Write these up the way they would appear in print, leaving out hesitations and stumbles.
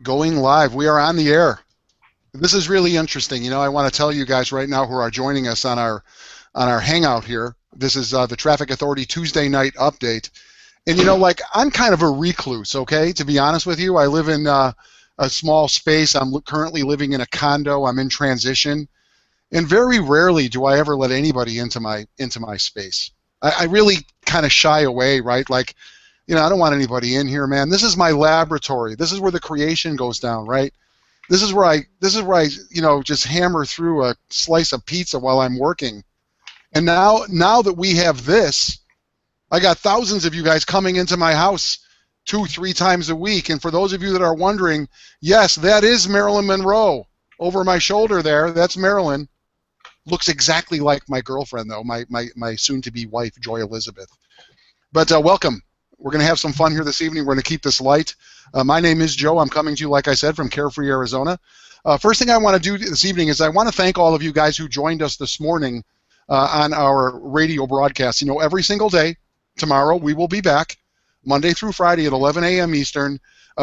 Going live. We are on the air. This is really interesting. I want to tell you guys right now who are joining us on our hangout here. This is the Traffic Authority Tuesday night update. And I'm kind of a recluse, okay? To be honest with you, I live in a small space. I'm currently living in a condo. I'm in transition, and very rarely do I ever let anybody into my space. I really kind of shy away, right? Like, I don't want anybody in here, man. This is my laboratory. This is where the creation goes down, right? This is where I just hammer through a slice of pizza while I'm working. And now that we have this, I got thousands of you guys coming into my house 2-3 times a week. And for those of you that are wondering, yes, that is Marilyn Monroe over my shoulder there. That's Marilyn. Looks exactly like my girlfriend, though, my soon-to-be wife, Joy Elizabeth. But welcome. We're going to have some fun here this evening. We're going to keep this light. My name is Joe. I'm coming to you, like I said, from Carefree, Arizona. First thing I want to do this evening is I want to thank all of you guys who joined us this morning on our radio broadcast. Every single day, tomorrow, we will be back, Monday through Friday at 11 a.m. Eastern.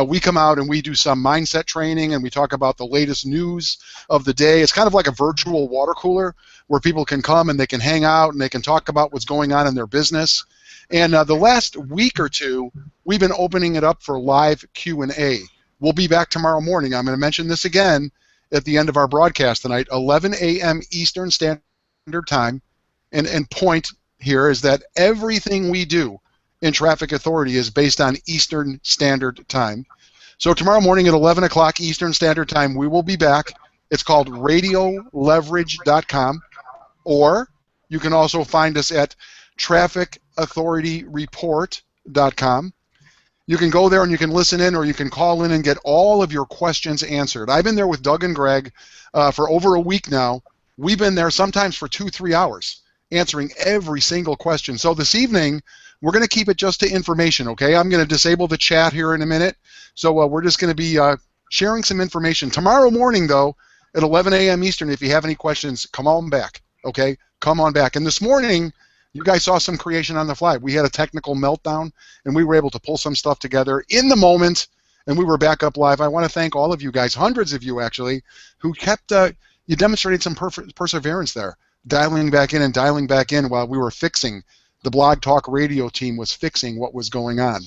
We come out and we do some mindset training, and we talk about the latest news of the day. It's kind of like a virtual water cooler where people can come and they can hang out and they can talk about what's going on in their business. And the last week or two, we've been opening it up for live Q&A. We'll be back tomorrow morning. I'm going to mention this again at the end of our broadcast tonight, 11 a.m. Eastern Standard Time. And point here is that everything we do in Traffic Authority is based on Eastern Standard Time. So tomorrow morning at 11 o'clock Eastern Standard Time, we will be back. It's called radioleverage.com, or you can also find us at trafficauthorityreport.com. You can go there and you can listen in, or you can call in and get all of your questions answered. I've been there with Doug and Greg for over a week now. We've been there sometimes for 2-3 hours answering every single question. So this evening, we're going to keep it just to information, okay? I'm going to disable the chat here in a minute. So we're just going to be sharing some information. Tomorrow morning, though, at 11 a.m. Eastern, if you have any questions, come on back, okay? Come on back. And this morning, you guys saw some creation on the fly. We had a technical meltdown, and we were able to pull some stuff together in the moment, and we were back up live. I want to thank all of you guys, hundreds of you actually, who kept, you demonstrated some perseverance there, dialing back in and dialing back in while we were fixing. The Blog Talk Radio team was fixing what was going on.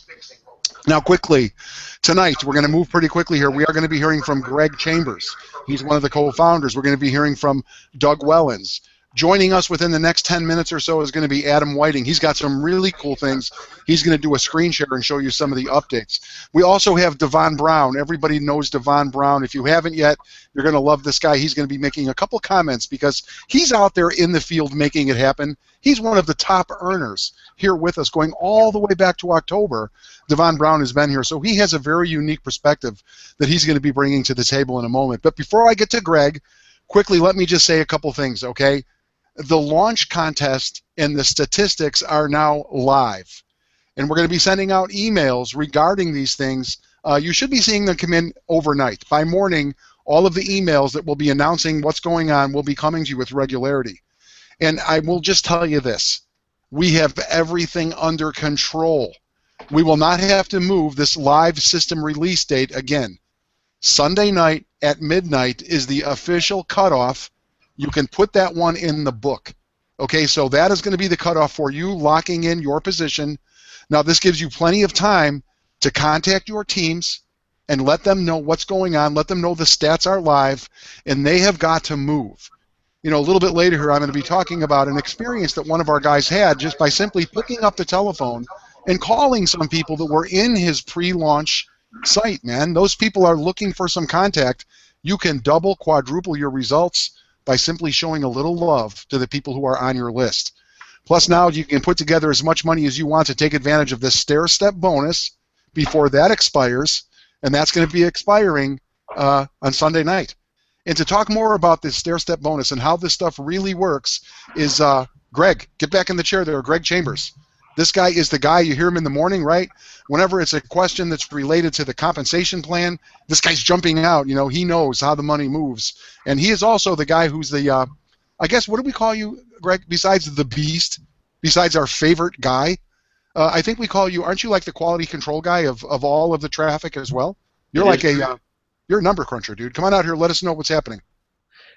Now, quickly, tonight, we're going to move pretty quickly here. We are going to be hearing from Greg Chambers. He's one of the co-founders. We're going to be hearing from Doug Wellens. Joining us within the next 10 minutes or so is going to be Adam Whiting. He's got some really cool things. He's going to do a screen share and show you some of the updates. We also have Devon Brown. Everybody knows Devon Brown. If you haven't yet, you're going to love this guy. He's going to be making a couple comments because he's out there in the field making it happen. He's one of the top earners here with us going all the way back to October. Devon Brown has been here, so he has a very unique perspective that he's going to be bringing to the table in a moment. But before I get to Greg, quickly let me just say a couple things, okay? The launch contest and the statistics are now live. And we're going to be sending out emails regarding these things. You should be seeing them come in overnight. By morning, all of the emails that will be announcing what's going on will be coming to you with regularity. And I will just tell you this. We have everything under control. We will not have to move this live system release date again. Sunday night at midnight is the official cutoff. You can put that one in the book. Okay, so that is going to be the cutoff for you locking in your position. Now, this gives you plenty of time to contact your teams and let them know what's going on, let them know the stats are live, and they have got to move. A little bit later here, I'm going to be talking about an experience that one of our guys had just by simply picking up the telephone and calling some people that were in his pre-launch site, man. Those people are looking for some contact. You can double, quadruple your results by simply showing a little love to the people who are on your list. Plus, now you can put together as much money as you want to take advantage of this stair-step bonus before that expires, and that's going to be expiring on Sunday night. And to talk more about this stair-step bonus and how this stuff really works is Greg. Get back in the chair there, Greg Chambers. This guy is the guy, you hear him in the morning, right? Whenever it's a question that's related to the compensation plan, this guy's jumping out. He knows how the money moves. And he is also the guy who's the, I guess, what do we call you, Greg, besides the beast, besides our favorite guy? I think we call you, aren't you like the quality control guy of all of the traffic as well? You're like a, You're a number cruncher, dude. Come on out here. Let us know what's happening.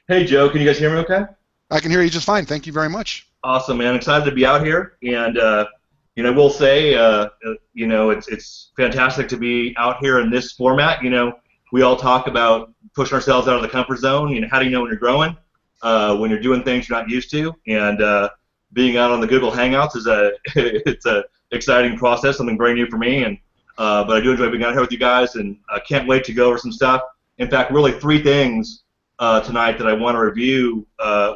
Hey, Joe, can you guys hear me okay? I can hear you just fine. Thank you very much. Awesome, man. Excited to be out here. And, I will say, it's fantastic to be out here in this format. We all talk about pushing ourselves out of the comfort zone. How do you know when you're growing? When you're doing things you're not used to. And being out on the Google Hangouts it's a exciting process, something very new for me. And but I do enjoy being out here with you guys, and I can't wait to go over some stuff. In fact, really 3 things tonight that I want to review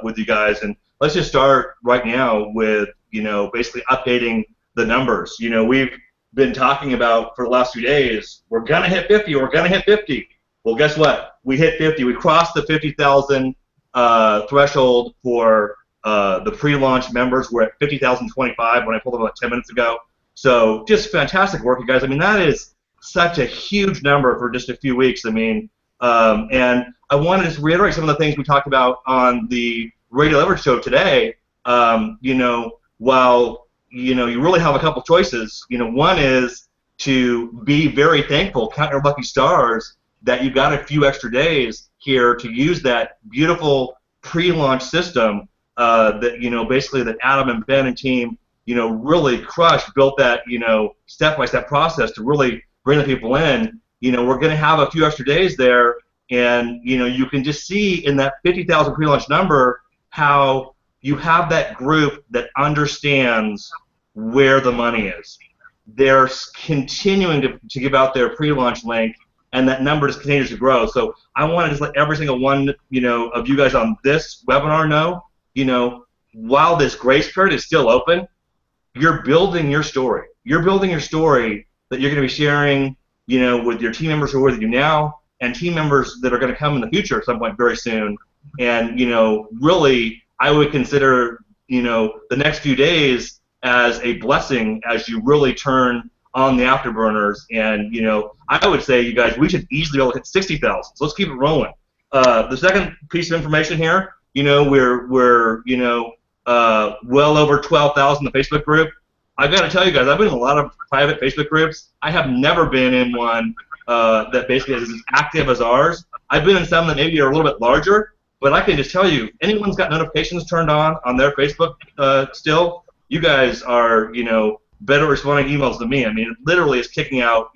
with you guys. And let's just start right now with, basically updating the numbers. We've been talking about for the last few days, we're going to hit 50, we're going to hit 50. Well, guess what? We hit 50. We crossed the 50,000 threshold for the pre-launch members. We're at 50,025 when I pulled them about 10 minutes ago. So just fantastic work, you guys. I mean, that is such a huge number for just a few weeks. I mean, and I want to just reiterate some of the things we talked about on the Radio Leverage show today. While you really have a couple choices. One is to be very thankful, count your lucky stars that you got a few extra days here to use that beautiful pre-launch system that basically that Adam and Ben and team really crushed, built that step-by-step process to really bring the people in. We're going to have a few extra days there, and you can just see in that 50,000 pre-launch number how you have that group that understands where the money is. They're continuing to give out their pre-launch link, and that number just continues to grow. So I want to just let every single one of you guys on this webinar know, while this grace period is still open, you're building your story. You're building your story that you're going to be sharing, with your team members who are with you now, and team members that are going to come in the future at some point very soon. And really, I would consider the next few days as a blessing as you really turn on the afterburners. And I would say, you guys, we should easily be able to hit 60,000. So let's keep it rolling. The second piece of information here, we're well over 12,000 in the Facebook group. I've got to tell you guys, I've been in a lot of private Facebook groups. I have never been in one that basically is as active as ours. I've been in some that maybe are a little bit larger, but I can just tell you, anyone's got notifications turned on their Facebook still, you guys are, better responding to emails than me. I mean, it literally is kicking out,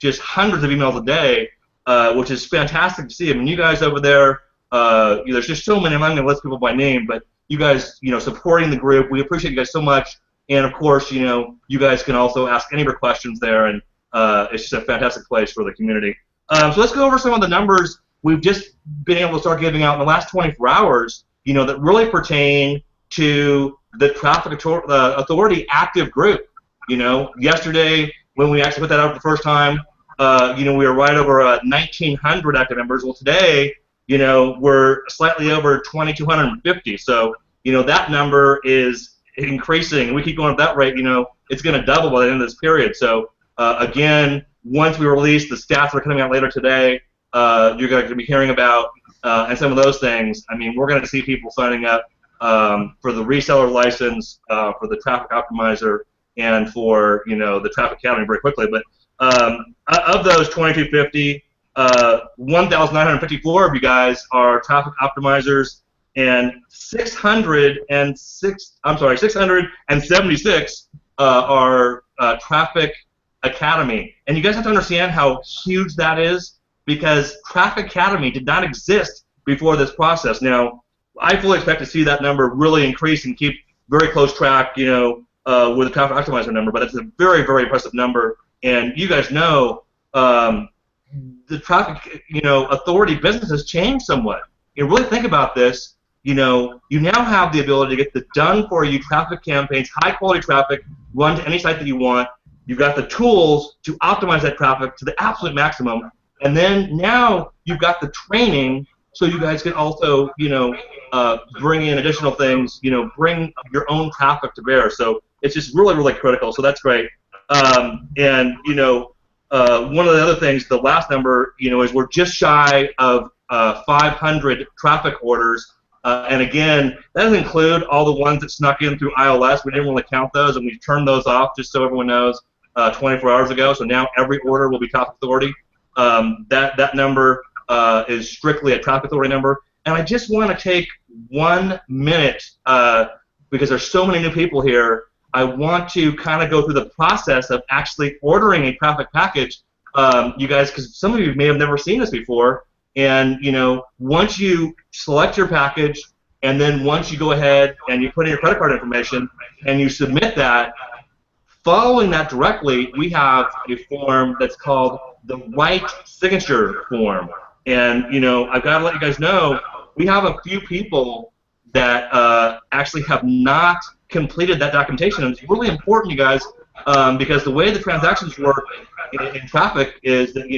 just hundreds of emails a day, which is fantastic to see. I mean, you guys over there, there's just so many. I'm not going to list people by name, but you guys, supporting the group. We appreciate you guys so much. And of course, you guys can also ask any of your questions there, and it's just a fantastic place for the community. So let's go over some of the numbers we've just been able to start giving out in the last 24 hours, that really pertain to the Traffic Authority active group. Yesterday when we actually put that out the first time, we were right over 1,900 active members. Well, today, we're slightly over 2,250. So, that number is increasing, and we keep going at that rate. It's going to double by the end of this period. So, again, once we release the stats that are coming out later today, you're going to be hearing about and some of those things. I mean, we're going to see people signing up for the reseller license, for the traffic optimizer, and for the Traffic Academy very quickly. But of those 2,250, 1,954 of you guys are traffic optimizers, and 676 are Traffic Academy. And you guys have to understand how huge that is, because Traffic Academy did not exist before this process. Now, I fully expect to see that number really increase and keep very close track, with the Traffic Optimizer number, but it's a very, very impressive number. And you guys know the Traffic, Authority business has changed somewhat. You really think about this, you now have the ability to get the done-for-you traffic campaigns, high-quality traffic, run to any site that you want. You've got the tools to optimize that traffic to the absolute maximum. And then now you've got the training, so you guys can also, bring in additional things, bring your own traffic to bear. So it's just really, really critical. So that's great. One of the other things, the last number, is we're just shy of 500 traffic orders. And again, that doesn't include all the ones that snuck in through iOS. We didn't really count those, and we turned those off just so everyone knows 24 hours ago. So now every order will be Traffic Authority. that number is strictly a traffic authority number. And I just want to take 1 minute, because there's so many new people here, I want to kind of go through the process of actually ordering a traffic package, you guys, because some of you may have never seen this before. And, once you select your package, and then once you go ahead and you put in your credit card information and you submit that, following that directly, we have a form that's called the right signature form. And, I've got to let you guys know, we have a few people that actually have not completed that documentation. And it's really important, you guys, because the way the transactions work in traffic is that,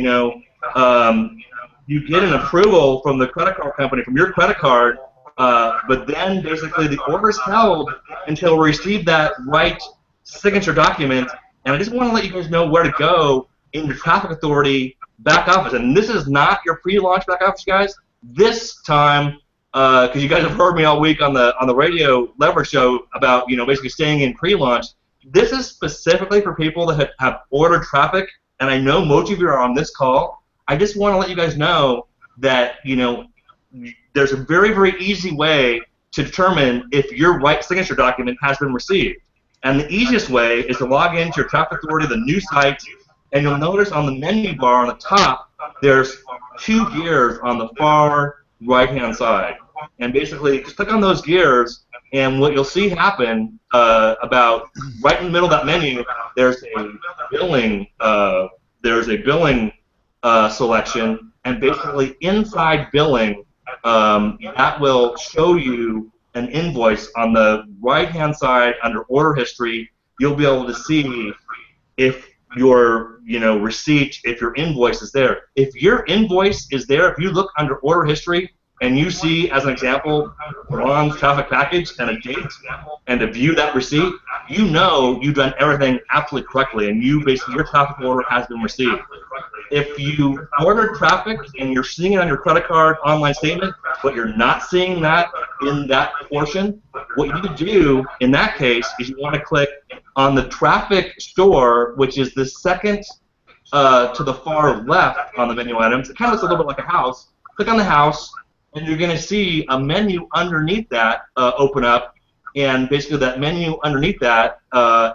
you get an approval from the credit card company, from your credit card, but then basically the order is held until we receive that right signature document. And I just want to let you guys know where to go in your traffic authority back office. And this is not your pre-launch back office, guys. This time, because you guys have heard me all week on the radio leverage show about basically staying in pre-launch. This is specifically for people that have ordered traffic, and I know most of you are on this call. I just want to let you guys know that there's a very, very easy way to determine if your right signature document has been received. And the easiest way is to log into your traffic authority, the new site, and you'll notice on the menu bar on the top, there's 2 gears on the far right-hand side. And basically, just click on those gears, and what you'll see happen about right in the middle of that menu, there's a billing selection, and basically inside billing, that will show you an invoice on the right-hand side under order history. You'll be able to see if your receipt, if your invoice is there. If your invoice is there, if you look under order history and you see, as an example, Ron's traffic package and a date, and to view that receipt, you've done everything absolutely correctly, and your traffic order has been received. If you ordered traffic and you're seeing it on your credit card online statement, but you're not seeing that in that portion, what you need to do in that case is you want to click on the traffic store, which is the second to the far left on the menu items. It kind of looks a little bit like a house. Click on the house, and you're going to see a menu underneath that open up, and basically that menu underneath that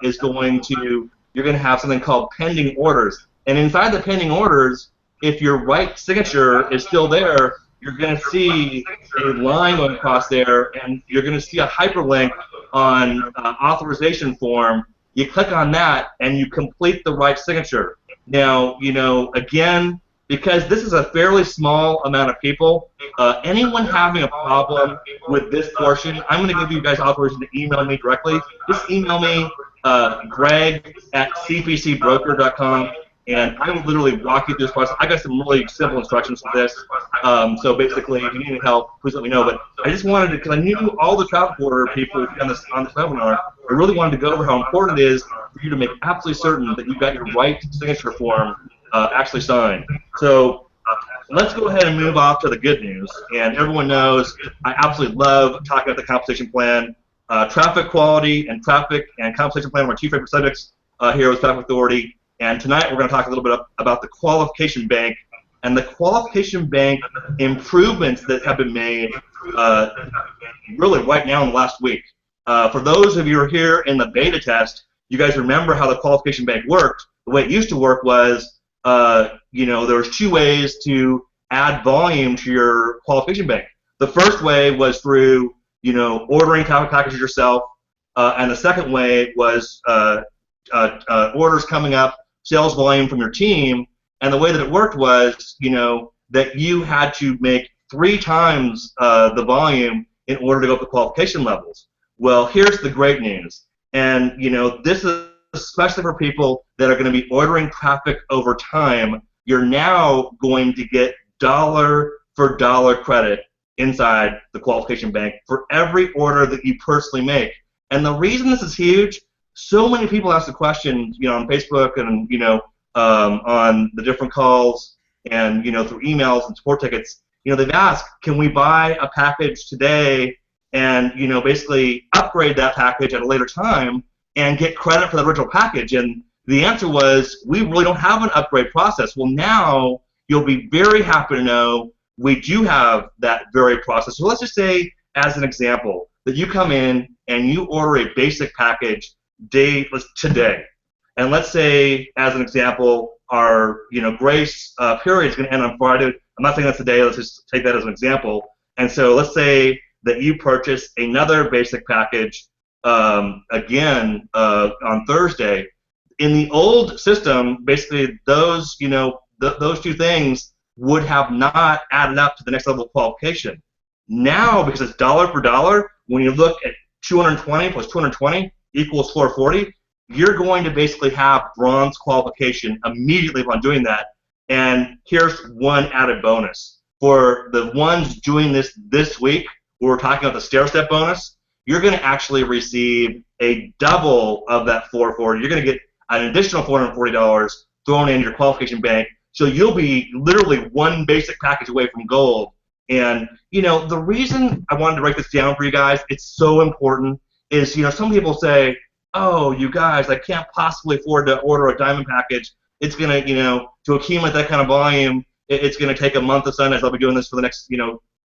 is you're going to have something called pending orders. And inside the pending orders, if your right signature is still there, you're going to see a line going across there, and you're going to see a hyperlink on authorization form. You click on that, and you complete the right signature. Now, again, because this is a fairly small amount of people, anyone having a problem with this portion, I'm going to give you guys authorization to email me directly. Just email me, greg@cpcbroker.com, and I will literally walk you through this process. I got some really simple instructions for this. So basically, if you need any help, please let me know. But I just wanted to, because I knew all the traffic order people on this webinar, I really wanted to go over how important it is for you to make absolutely certain that you've got your right signature form actually signed. So let's go ahead and move off to the good news. And everyone knows I absolutely love talking about the compensation plan. Traffic quality and traffic and compensation plan are my two favorite subjects here with Traffic Authority. And tonight we're going to talk a little bit about the qualification bank and the qualification bank improvements that have been made really right now in the last week. For those of you who are here in the beta test, you guys remember how the qualification bank worked. The way it used to work was, there was 2 ways to add volume to your qualification bank. The first way was through, ordering traffic packages yourself, and the second way was orders coming up, sales volume from your team. And the way that it worked was, that you had to make 3 times the volume in order to go up the qualification levels. Well, here's the great news. And, this is especially for people that are going to be ordering traffic over time. You're now going to get dollar-for-dollar credit inside the qualification bank for every order that you personally make. And the reason this is huge, so many people ask the question, on Facebook and, on the different calls and, through emails and support tickets, they've asked, can we buy a package today and, basically upgrade that package at a later time and get credit for the original package? And the answer was, we really don't have an upgrade process. Well, now you'll be very happy to know we do have that very process. So let's just say, as an example, that you come in and you order a basic package today. And let's say, as an example, our grace period is going to end on Friday. I'm not saying that's the day. Let's just take that as an example. And so let's say that you purchase another basic package again on Thursday. In the old system, basically those those two things would have not added up to the next level of qualification. Now, because it's dollar for dollar, when you look at 220 plus 220 equals 440, you're going to basically have bronze qualification immediately upon doing that. And here's one added bonus. For the ones doing this week, we're talking about the stair-step bonus, you're going to actually receive a double of that 440. You're going to get an additional $440 thrown in your qualification bank. So you'll be literally one basic package away from gold. And, the reason I wanted to write this down for you guys, it's so important, is, some people say, oh, you guys, I can't possibly afford to order a diamond package. It's going to, to accumulate that kind of volume, it's going to take a month of Sundays. I'll be doing this for the next,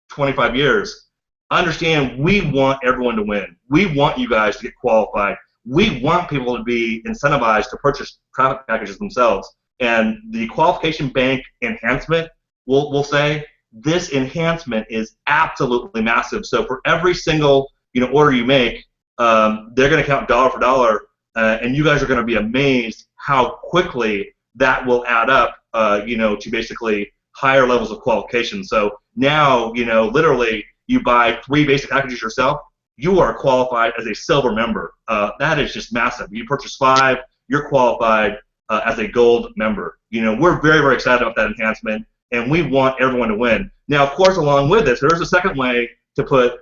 25 years. Understand, we want everyone to win. We want you guys to get qualified. We want people to be incentivized to purchase traffic packages themselves. And the qualification bank enhancement, we'll say, this enhancement is absolutely massive. So for every single order you make, they're going to count dollar for dollar, and you guys are going to be amazed how quickly that will add up, to basically higher levels of qualification. So now, literally, you buy 3 basic packages yourself, you are qualified as a silver member. That is just massive. You purchase 5, you're qualified as a gold member. We're very, very excited about that enhancement, and we want everyone to win. Now, of course, along with this, there's a second way to put,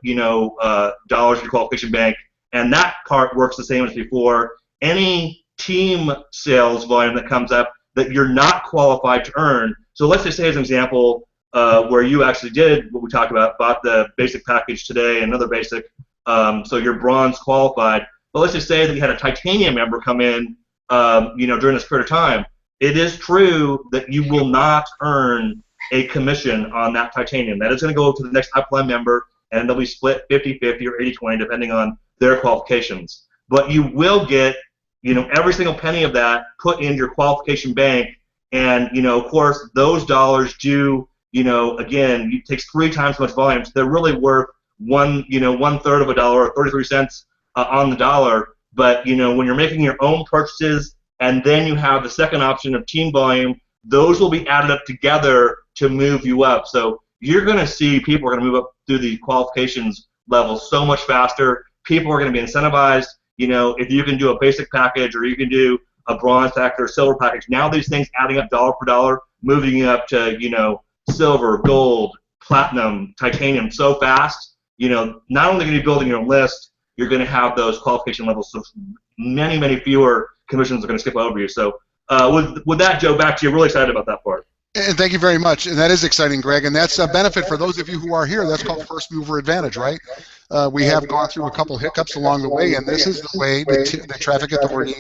dollars in your qualification bank, and that part works the same as before. Any team sales volume that comes up that you're not qualified to earn. So let's just say, as an example, where you actually did what we talked about, bought the basic package today, another basic, so you're bronze qualified. But let's just say that you had a titanium member come in, during this period of time. It is true that you will not earn a commission on that titanium. That is going to go to the next upline member, and they'll be split 50-50 or 80-20, depending on their qualifications. But you will get, every single penny of that put in your qualification bank, and, of course, those dollars do, again, it takes 3 times as much volume, so they're really worth one third of a dollar, or 33 cents on the dollar. But, when you're making your own purchases, and then you have the second option of team volume, those will be added up together to move you up. So you're going to see people are going to move up through the qualifications level so much faster. People are going to be incentivized. If you can do a basic package, or you can do a bronze package or silver package, now these things adding up dollar for dollar, moving you up to, silver, gold, platinum, titanium so fast, not only are you building your own list, you're going to have those qualification levels, so many, many fewer commissions are going to skip over you. So with that, Joe, back to you. Really excited about that part. And thank you very much. And that is exciting, Greg. And that's a benefit for those of you who are here. That's called first mover advantage, right? We have gone through a couple hiccups along the way, and this is the way the Traffic Authority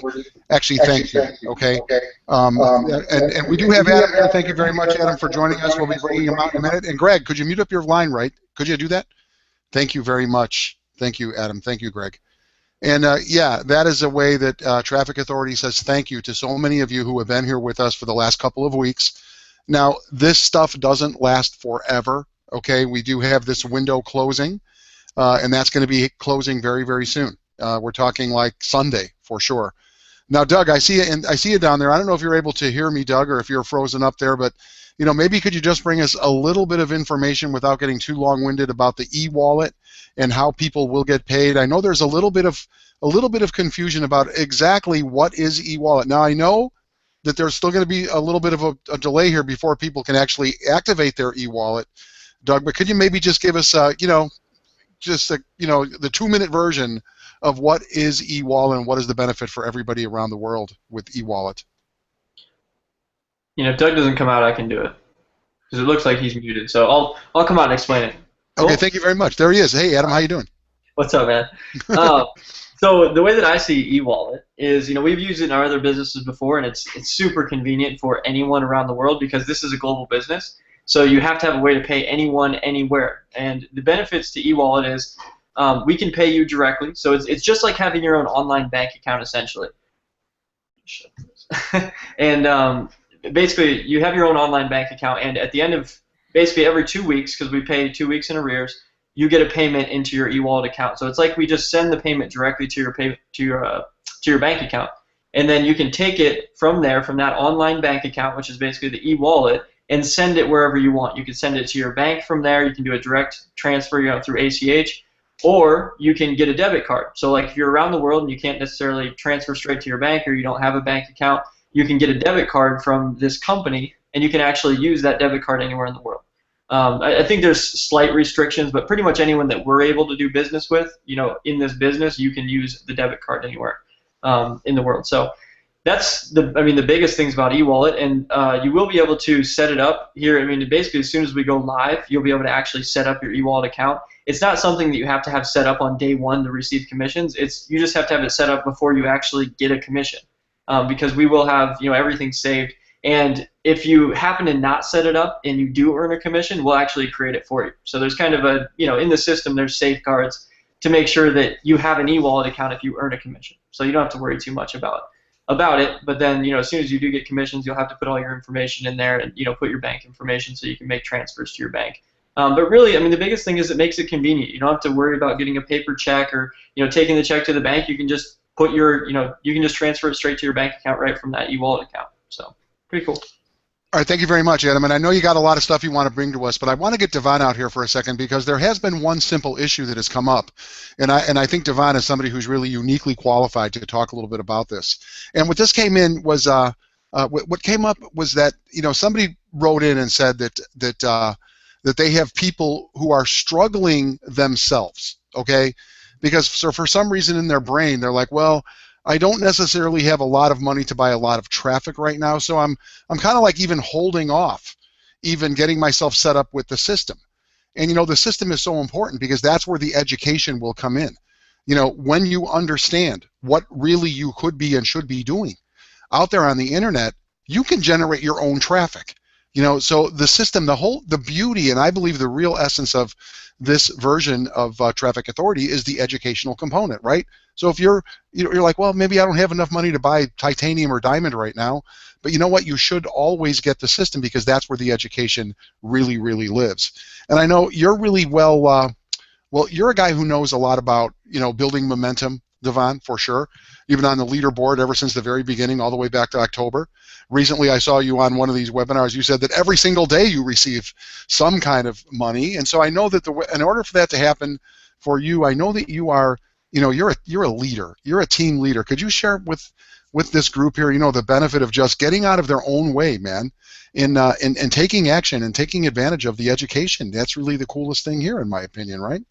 actually thanks you, okay? And we do have Adam here. Thank you very much, Adam, for joining us. We'll be bringing him out in a minute. And Greg, could you mute up your line, right? Could you do that? Thank you very much. Thank you, Adam. Thank you, Greg. And yeah, that is a way that Traffic Authority says thank you to so many of you who have been here with us for the last couple of weeks. Now, this stuff doesn't last forever, okay? We do have this window closing, and that's going to be closing very, very soon. We're talking like Sunday for sure. Now, Doug, I see you, and I see you down there. I don't know if you're able to hear me, Doug, or if you're frozen up there, but maybe could you just bring us a little bit of information without getting too long-winded about the e-wallet and how people will get paid? I know there's a little bit of confusion about exactly what is e-wallet. Now, I know that there's still going to be a little bit of a delay here before people can actually activate their e-wallet, Doug. But could you maybe just give us, the 2-minute version of what is e-wallet and what is the benefit for everybody around the world with e-wallet? If Doug doesn't come out, I can do it, because it looks like he's muted. So I'll come out and explain it. Cool? Okay, thank you very much. There he is. Hey, Adam, how you doing? What's up, man? Uh, so the way that I see e-wallet is, we've used it in our other businesses before, and it's super convenient for anyone around the world because this is a global business. So you have to have a way to pay anyone anywhere. And the benefits to e-wallet is we can pay you directly. So it's just like having your own online bank account essentially. And basically, you have your own online bank account, and at the end of basically every 2 weeks, because we pay 2 weeks in arrears, you get a payment into your e-wallet account. So it's like we just send the payment directly to your bank account, and then you can take it from there, from that online bank account, which is basically the e-wallet, and send it wherever you want. You can send it to your bank from there. You can do a direct transfer, through ACH, or you can get a debit card. So like if you're around the world and you can't necessarily transfer straight to your bank, or you don't have a bank account, you can get a debit card from this company, and you can actually use that debit card anywhere in the world. I think there's slight restrictions, but pretty much anyone that we're able to do business with, in this business, you can use the debit card anywhere in the world. So that's the biggest things about e-wallet, and you will be able to set it up here. Basically as soon as we go live, you'll be able to actually set up your e-wallet account. It's not something that you have to have set up on day one to receive commissions. You just have to have it set up before you actually get a commission, because we will have everything saved. And if you happen to not set it up and you do earn a commission, we'll actually create it for you. So there's kind of in the system, there's safeguards to make sure that you have an e-wallet account if you earn a commission. So you don't have to worry too much about it. But then, as soon as you do get commissions, you'll have to put all your information in there and, put your bank information so you can make transfers to your bank. But really, the biggest thing is it makes it convenient. You don't have to worry about getting a paper check or, taking the check to the bank. You can just put you can just transfer it straight to your bank account right from that e-wallet account. So pretty cool. All right, thank you very much, Adam. And I know you got a lot of stuff you want to bring to us, but I want to get Devon out here for a second because there has been one simple issue that has come up, and I think Devon is somebody who's really uniquely qualified to talk a little bit about this. And what this came in was what came up was that somebody wrote in and said that they have people who are struggling themselves, okay? Because for some reason in their brain they're like, well, I don't necessarily have a lot of money to buy a lot of traffic right now, so I'm kind of like even holding off, even getting myself set up with the system. And the system is so important because that's where the education will come in. When you understand what really you could be and should be doing out there on the internet, you can generate your own traffic. So the system, the beauty, and I believe the real essence of this version of Traffic Authority is the educational component, right? So if you're like, well, maybe I don't have enough money to buy titanium or diamond right now, but you know what? You should always get the system because that's where the education really, really lives. And I know you're really well, you're a guy who knows a lot about, building momentum, Devon, for sure. You've been on the leaderboard ever since the very beginning, all the way back to October. Recently, I saw you on one of these webinars. You said that every single day you receive some kind of money, and so I know that in order for that to happen for you, I know that you are, you're a leader. You're a team leader. Could you share with this group here, the benefit of just getting out of their own way, man, and taking action and taking advantage of the education? That's really the coolest thing here, in my opinion, right?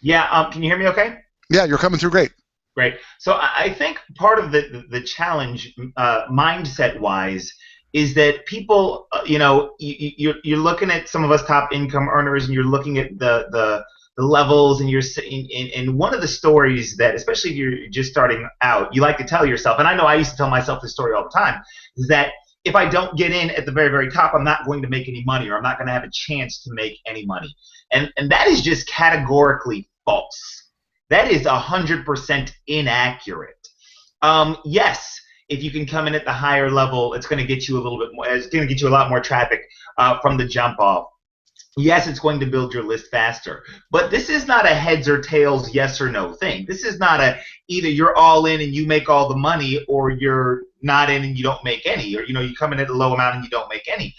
Yeah. Can you hear me okay? Yeah, you're coming through great. Great. So I think part of the challenge, mindset-wise, is that people, you're looking at some of us top income earners, and you're looking at the levels, and you're in one of the stories that, especially if you're just starting out, you like to tell yourself, and I know I used to tell myself this story all the time, is that if I don't get in at the very, very top, I'm not going to make any money, or I'm not going to have a chance to make any money. And that is just categorically false. That is 100% inaccurate. Yes, if you can come in at the higher level, it's going to get you a little bit more. It's going to get you a lot more traffic from the jump off. Yes, it's going to build your list faster. But this is not a heads or tails, yes or no thing. This is not either you're all in and you make all the money, or you're not in and you don't make any, or you come in at a low amount and you don't make any.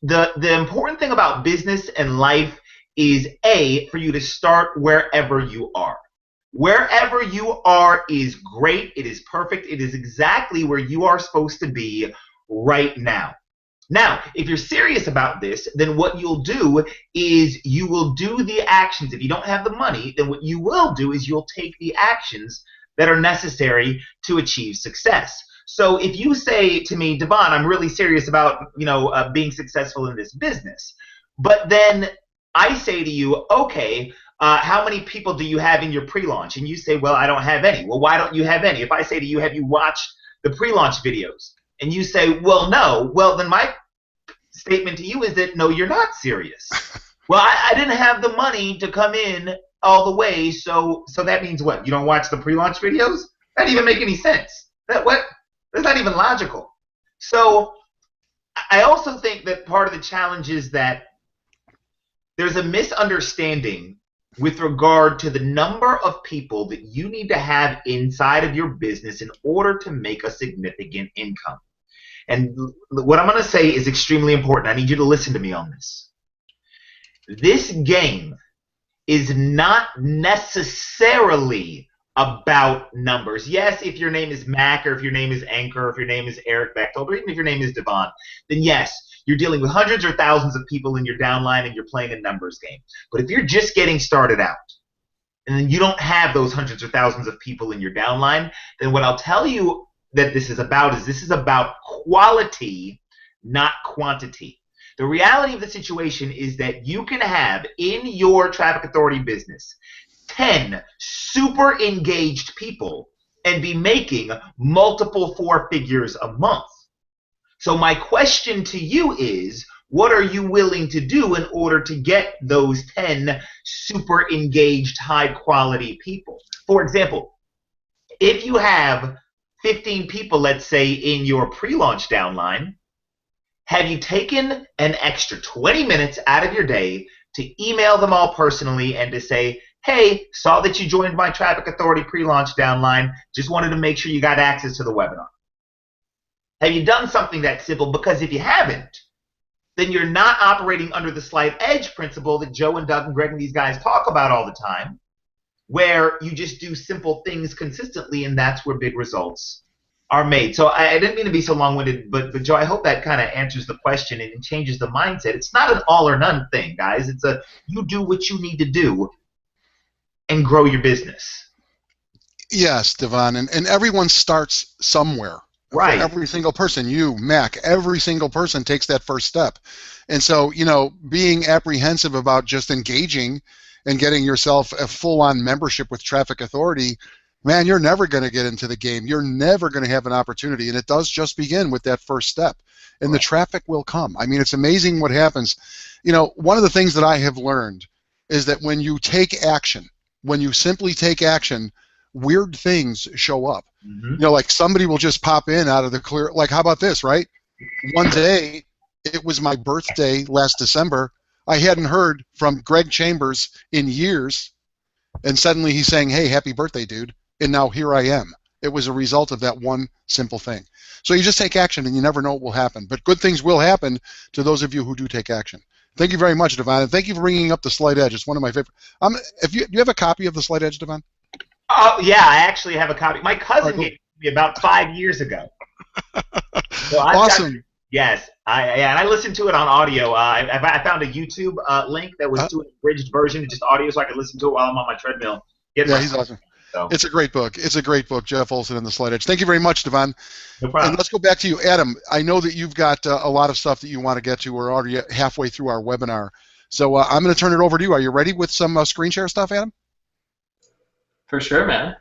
The important thing about business and life is for you to start wherever you are. Wherever you are is great. It is perfect. It is exactly where you are supposed to be right now. Now, if you're serious about this, then what you'll do is you will do the actions. If you don't have the money, then what you will do is you'll take the actions that are necessary to achieve success. So if you say to me, Devon, I'm really serious about being successful in this business, but then I say to you, okay, how many people do you have in your pre-launch? And you say, well, I don't have any. Well, why don't you have any? If I say to you, have you watched the pre-launch videos? And you say, well, no. Well, then my statement to you is that, no, you're not serious. Well, I didn't have the money to come in all the way, so that means what? You don't watch the pre-launch videos? That doesn't even make any sense. That's not even logical. So I also think that part of the challenge is that there's a misunderstanding with regard to the number of people that you need to have inside of your business in order to make a significant income. And what I'm going to say is extremely important. I need you to listen to me on this. This game is not necessarily about numbers. Yes, if your name is Mac, or if your name is Anchor, or if your name is Eric Bechtold, or even if your name is Devon, then yes, you're dealing with hundreds or thousands of people in your downline and you're playing a numbers game. But if you're just getting started out and then you don't have those hundreds or thousands of people in your downline, then what I'll tell you that this is about quality, not quantity. The reality of the situation is that you can have in your traffic authority business 10 super engaged people and be making multiple 4 figures a month. So my question to you is, what are you willing to do in order to get those 10 super engaged, high quality people? For example, if you have 15 people, let's say, in your pre-launch downline, have you taken an extra 20 minutes out of your day to email them all personally and to say, hey, saw that you joined my Traffic Authority pre-launch downline, just wanted to make sure you got access to the webinar? Have you done something that simple? Because if you haven't, then you're not operating under the slight edge principle that Joe and Doug and Greg and these guys talk about all the time, where you just do simple things consistently, and that's where big results are made. So I didn't mean to be so long-winded, but Joe, I hope that kind of answers the question and changes the mindset. It's not an all or none thing, guys. It's a you do what you need to do and grow your business. Yes, Devon, and everyone starts somewhere. Right. Every single person, you, Mac, every single person takes that first step. And so, being apprehensive about just engaging and getting yourself a full-on membership with Traffic Authority, man, you're never going to get into the game. You're never going to have an opportunity. And it does just begin with that first step. And the traffic will come. I mean, it's amazing what happens. One of the things that I have learned is that when you take action, when you simply take action, weird things show up. Mm-hmm. Like somebody will just pop in out of the clear. Like, how about this, right? One day, it was my birthday last December. I hadn't heard from Greg Chambers in years, and suddenly he's saying, hey, happy birthday, dude. And now here I am. It was a result of that one simple thing. So you just take action, and you never know what will happen. But good things will happen to those of you who do take action. Thank you very much, Devon, and thank you for bringing up the Slight Edge. It's one of my favorite. Do you have a copy of the Slight Edge, Devon? Oh, yeah, I actually have a copy. My cousin gave it to me about 5 years ago. So Awesome. Yes, and I listened to it on audio. I found a YouTube link that was to an abridged version, just audio, so I could listen to it while I'm on my treadmill. Yeah, he's awesome. So. It's a great book. It's a great book, Jeff Olson and the Slight Edge. Thank you very much, Devon. No problem. And let's go back to you, Adam. I know that you've got a lot of stuff that you want to get to. We're already halfway through our webinar. So I'm going to turn it over to you. Are you ready with some screen share stuff, Adam? For sure, man.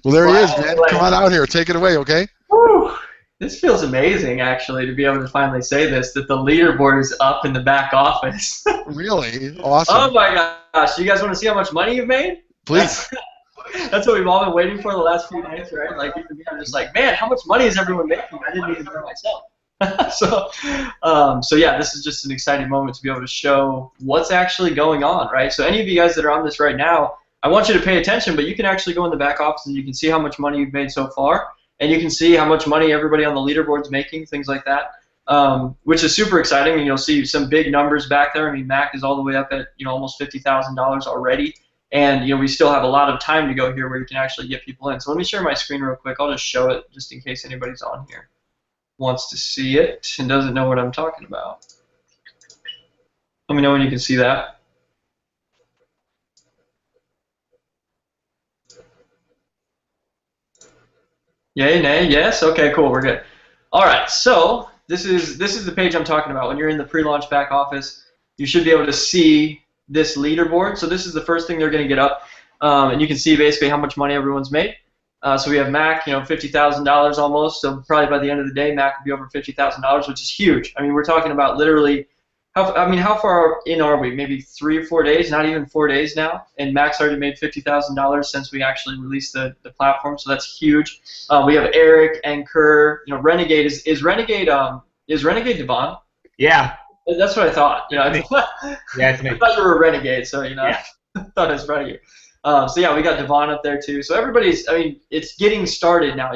Well, there he is, man. Come on out here. Take it away, okay? Woo. This feels amazing, actually, to be able to finally say this, that the leaderboard is up in the back office. Really? Awesome. Oh, my gosh. You guys want to see how much money you've made? Please. That's what we've all been waiting for the last few days, right? Like, I'm just like, man, how much money is everyone making? I didn't even know myself. So yeah, this is just an exciting moment to be able to show what's actually going on, right? So any of you guys that are on this right now, I want you to pay attention, but you can actually go in the back office and you can see how much money you've made so far, and you can see how much money everybody on the leaderboard's making, things like that, which is super exciting. And you'll see some big numbers back there. I mean, Mac is all the way up at almost $50,000 already, and we still have a lot of time to go here where you can actually get people in. So let me share my screen real quick. I'll just show it just in case anybody's on here wants to see it and doesn't know what I'm talking about. Let me know when you can see that. Yay, nay, yes? Okay, cool, we're good. All right, so this is the page I'm talking about. When you're in the pre-launch back office, you should be able to see this leaderboard. So this is the first thing they're going to get up, and you can see basically how much money everyone's made. So we have Mac, $50,000 almost. So probably by the end of the day, Mac will be over $50,000, which is huge. I mean, we're talking about literally. How far in are we? Maybe 3 or 4 days, not even 4 days now. And Mac's already made $50,000 since we actually released the platform, so that's huge. We have Eric and Kerr. Renegade is Renegade Devon? Yeah. That's what I thought. Yeah, it's me. I thought you were a Renegade, so Yeah. I thought it was Renegade. So yeah, we got Devon up there too. So everybody's. It's getting started now.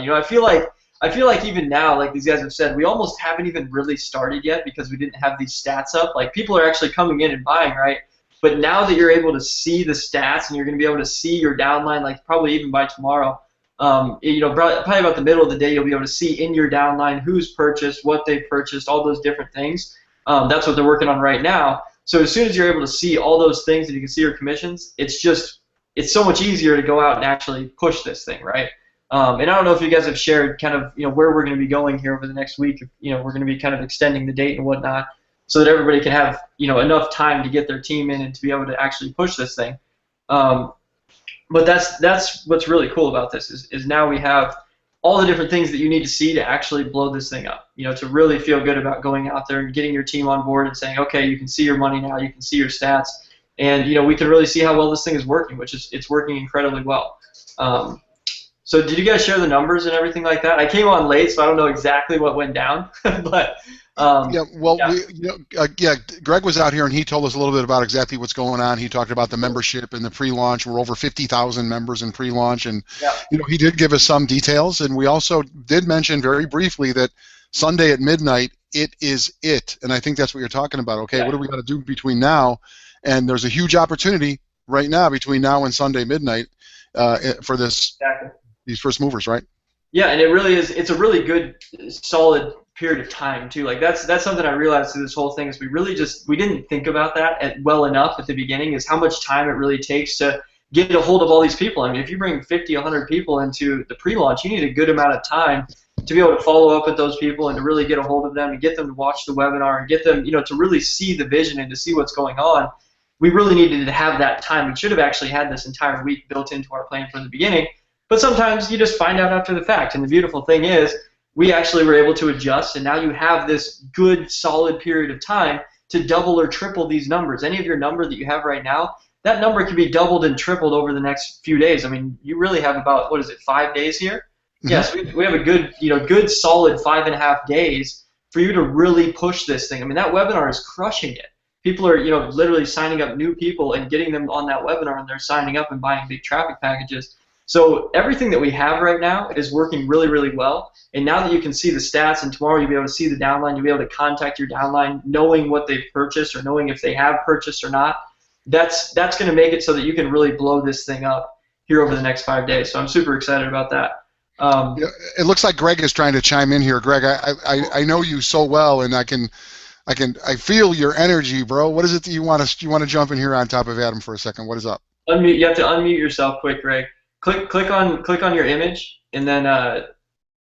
I feel like even now, like these guys have said, we almost haven't even really started yet because we didn't have these stats up. Like people are actually coming in and buying, right? But now that you're able to see the stats and you're going to be able to see your downline, like probably even by tomorrow, probably about the middle of the day, you'll be able to see in your downline who's purchased, what they've purchased, all those different things. That's what they're working on right now. So as soon as you're able to see all those things and you can see your commissions, it's so much easier to go out and actually push this thing, right? And I don't know if you guys have shared kind of where we're going to be going here over the next week. We're going to be kind of extending the date and whatnot, so that everybody can have enough time to get their team in and to be able to actually push this thing. But that's what's really cool about this is now we have all the different things that you need to see to actually blow this thing up. To really feel good about going out there and getting your team on board and saying, okay, you can see your money now, you can see your stats, and we can really see how well this thing is working, which is it's working incredibly well. So did you guys share the numbers and everything like that? I came on late, so I don't know exactly what went down. But Greg was out here and he told us a little bit about exactly what's going on. He talked about the membership and the pre-launch. We're over 50,000 members in pre-launch, and he did give us some details. And we also did mention very briefly that Sunday at midnight, it is it. And I think that's what you're talking about. Okay, what do we got to do between now? And there's a huge opportunity right now between now and Sunday midnight for this. Exactly. These first movers, right? Yeah, and it really is. It's a really good, solid period of time too. Like that's something I realized through this whole thing is we didn't think about that well enough at the beginning. Is how much time it really takes to get a hold of all these people. I mean, if you bring 50, 100 people into the pre-launch, you need a good amount of time to be able to follow up with those people and to really get a hold of them and get them to watch the webinar and get them, to really see the vision and to see what's going on. We really needed to have that time. We should have actually had this entire week built into our plan from the beginning. But sometimes you just find out after the fact. And the beautiful thing is we actually were able to adjust, and now you have this good, solid period of time to double or triple these numbers. Any of your number that you have right now, that number can be doubled and tripled over the next few days. I mean, you really have about, 5 days here? Mm-hmm. Yes, we have a good, good solid 5.5 days for you to really push this thing. I mean, that webinar is crushing it. People are, literally signing up new people and getting them on that webinar, and they're signing up and buying big traffic packages. So everything that we have right now is working really, really well. And now that you can see the stats, and tomorrow you'll be able to see the downline, you'll be able to contact your downline knowing what they've purchased or knowing if they have purchased or not. That's going to make it so that you can really blow this thing up here over the next 5 days. So I'm super excited about that. It looks like Greg is trying to chime in here. Greg, I know you so well, and I feel your energy, bro. What is it that you want to jump in here on top of Adam for a second? What is up? Unmute. You have to unmute yourself quick, Greg. Click on your image, and then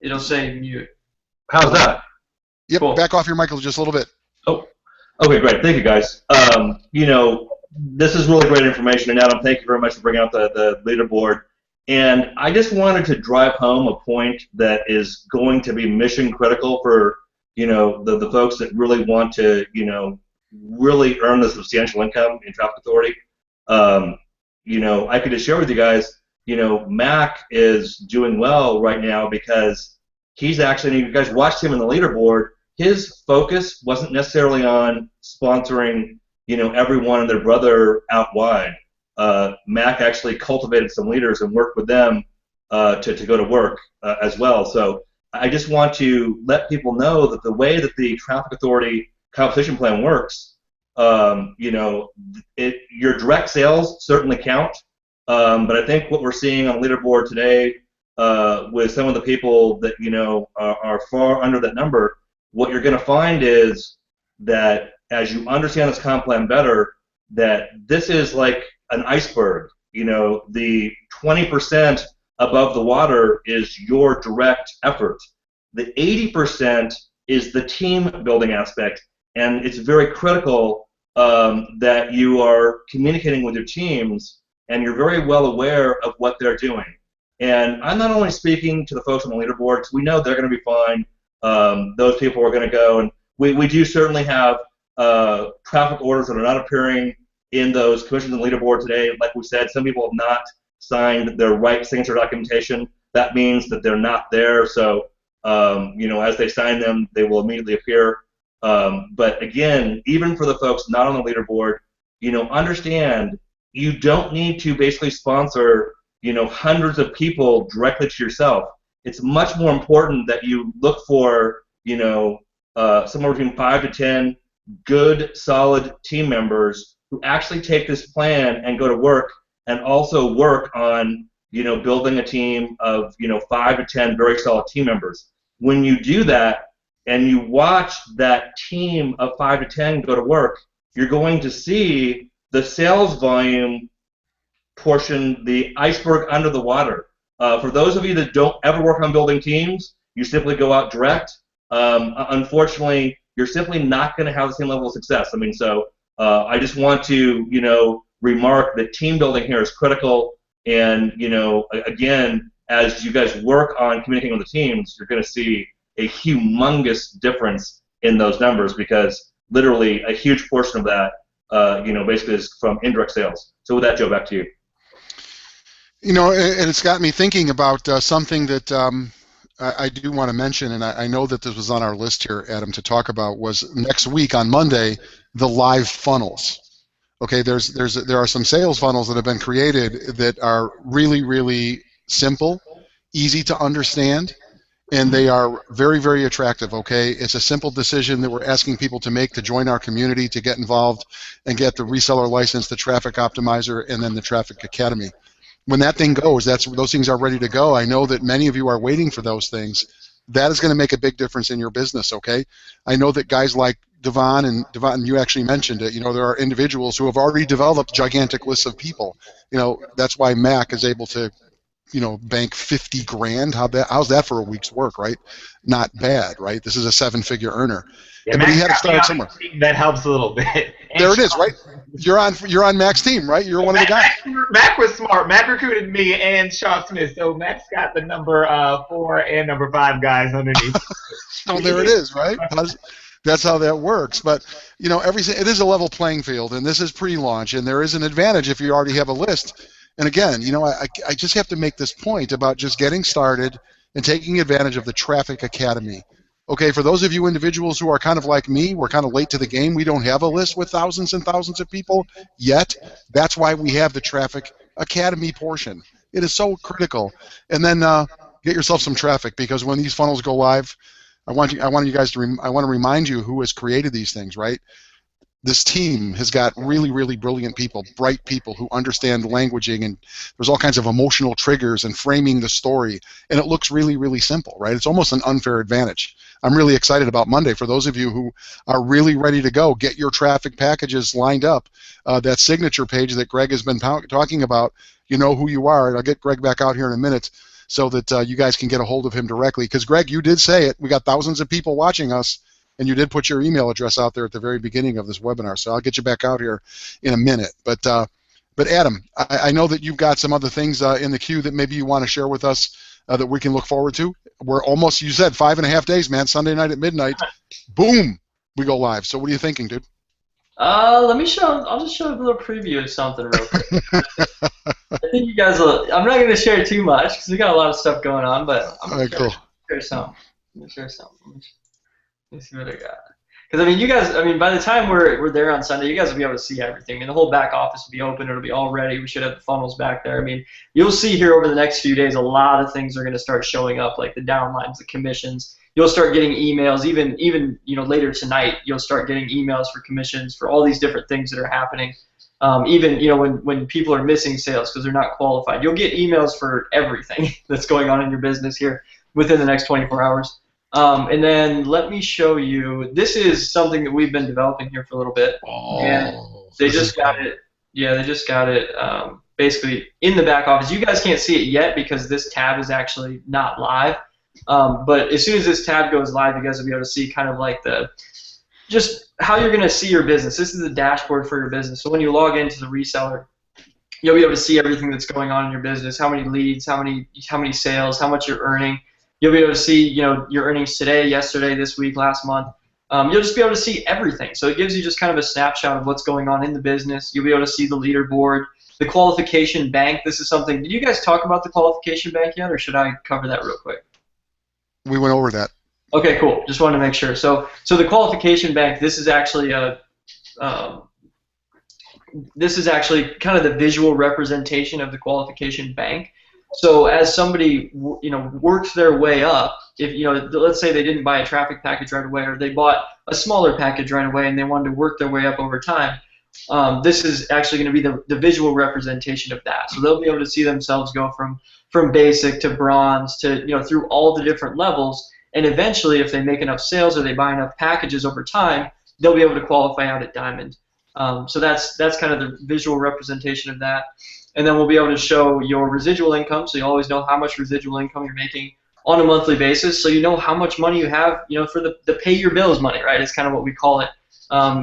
it'll say mute. How's that? Yep. Cool. Back off your mic just a little bit. Oh, okay, great. Thank you, guys. This is really great information, and Adam, thank you very much for bringing out the leaderboard. And I just wanted to drive home a point that is going to be mission critical for the folks that really want to really earn the substantial income in traffic authority. I could just share with you guys. Mac is doing well right now because he's actually, you guys watched him in the leaderboard, his focus wasn't necessarily on sponsoring, everyone and their brother out wide. Mac actually cultivated some leaders and worked with them to go to work as well. So I just want to let people know that the way that the traffic authority competition plan works, your direct sales certainly count. But I think what we're seeing on Leaderboard today with some of the people that are far under that number, what you're going to find is that as you understand this comp plan better, that this is like an iceberg. The 20% above the water is your direct effort. The 80% is the team building aspect, and it's very critical that you are communicating with your teams and you're very well aware of what they're doing. And I'm not only speaking to the folks on the leaderboard, because we know they're going to be fine. Those people are going to go, and we do certainly have traffic orders that are not appearing in those commissions and leaderboard today. Like we said, some people have not signed their right signature documentation. That means that they're not there. So, as they sign them, they will immediately appear. But again, even for the folks not on the leaderboard, understand you don't need to basically sponsor, hundreds of people directly to yourself. It's much more important that you look for, somewhere between 5 to 10 good, solid team members who actually take this plan and go to work and also work on, building a team of, 5 to 10 very solid team members. When you do that and you watch that team of 5 to 10 go to work, you're going to see the sales volume portion, the iceberg under the water. For those of you that don't ever work on building teams, you simply go out direct. Unfortunately, you're simply not going to have the same level of success. I just want to, remark that team building here is critical. And, again, as you guys work on communicating with the teams, you're going to see a humongous difference in those numbers, because literally a huge portion of that, basically is from indirect sales. So with that, Joe, back to you. And it's got me thinking about something that I do want to mention, and I know that this was on our list here, Adam, to talk about, was next week on Monday, the live funnels. Okay, there are some sales funnels that have been created that are really, really simple, easy to understand, and they are very, very attractive. Okay, it's a simple decision that we're asking people to make to join our community, to get involved and get the reseller license, the traffic optimizer, and then the traffic academy. When that thing goes, those things are ready to go. I know that many of you are waiting for those things. That is going to make a big difference in your business, okay? I know that guys like Devon, and you actually mentioned it, there are individuals who have already developed gigantic lists of people. That's why Mac is able to, bank 50 grand. How's that for a week's work, right? Not bad, right? This is a 7-figure earner. Yeah, but he had to start somewhere. That helps a little bit. There it is, right? You're on Mac's team, right? You're one of the guys. Mac was smart. Mac recruited me and Shaw Smith, so Mac's got the number 4 and number 5 guys underneath. So there it is, right? That's how that works. But it is a level playing field, and this is pre-launch, and there is an advantage if you already have a list. And again, I just have to make this point about just getting started and taking advantage of the Traffic Academy. Okay, for those of you individuals who are kind of like me, we're kind of late to the game. We don't have a list with thousands and thousands of people yet. That's why we have the Traffic Academy portion. It is so critical. And then get yourself some traffic, because when these funnels go live, I want to remind you who has created these things, right? This team has got really, really brilliant people, bright people who understand languaging, and there's all kinds of emotional triggers and framing the story, and it looks really, really simple, right? It's almost an unfair advantage. I'm really excited about Monday. For those of you who are really ready to go, get your traffic packages lined up. That signature page that Greg has been talking about, you know who you are, and I'll get Greg back out here in a minute so that you guys can get a hold of him directly. Because, Greg, you did say it. We got thousands of people watching us, and you did put your email address out there at the very beginning of this webinar, so I'll get you back out here in a minute. But Adam, I know that you've got some other things in the queue that maybe you want to share with us that we can look forward to. We're almost, you said, 5.5 days, man. Sunday night at midnight, boom, we go live. So what are you thinking, dude? I'll just show a little preview of something real quick. I think you guys will, I'm not going to share too much because we got a lot of stuff going on, but I'm going to share some. Let me see what I got. Because, you guys, by the time we're there on Sunday, you guys will be able to see everything. The whole back office will be open. It'll be all ready. We should have the funnels back there. You'll see here over the next few days a lot of things are going to start showing up, like the downlines, the commissions. You'll start getting emails. Even later tonight, you'll start getting emails for commissions for all these different things that are happening. When people are missing sales because they're not qualified, you'll get emails for everything that's going on in your business here within the next 24 hours. And then let me show you. This is something that we've been developing here for a little bit, and they just got it. Yeah, they just got it basically in the back office. You guys can't see it yet because this tab is actually not live. But as soon as this tab goes live, you guys will be able to see kind of like just how you're going to see your business. This is a dashboard for your business. So when you log into the reseller, you'll be able to see everything that's going on in your business, how many leads, how many sales, how much you're earning. You'll be able to see, your earnings today, yesterday, this week, last month. You'll just be able to see everything. So it gives you just kind of a snapshot of what's going on in the business. You'll be able to see the leaderboard, the qualification bank. This is something. Did you guys talk about the qualification bank yet, or should I cover that real quick? We went over that. Okay, cool. Just wanted to make sure. So the qualification bank. This is actually kind of the visual representation of the qualification bank. So as somebody works their way up, if let's say they didn't buy a traffic package right away, or they bought a smaller package right away and they wanted to work their way up over time, this is actually going to be the visual representation of that. So they'll be able to see themselves go from basic to bronze to through all the different levels, and eventually, if they make enough sales or they buy enough packages over time, they'll be able to qualify out at diamond. So that's kind of the visual representation of that. And then we'll be able to show your residual income, so you always know how much residual income you're making on a monthly basis, so you know how much money you have, for the pay your bills money, right? It's kind of what we call it.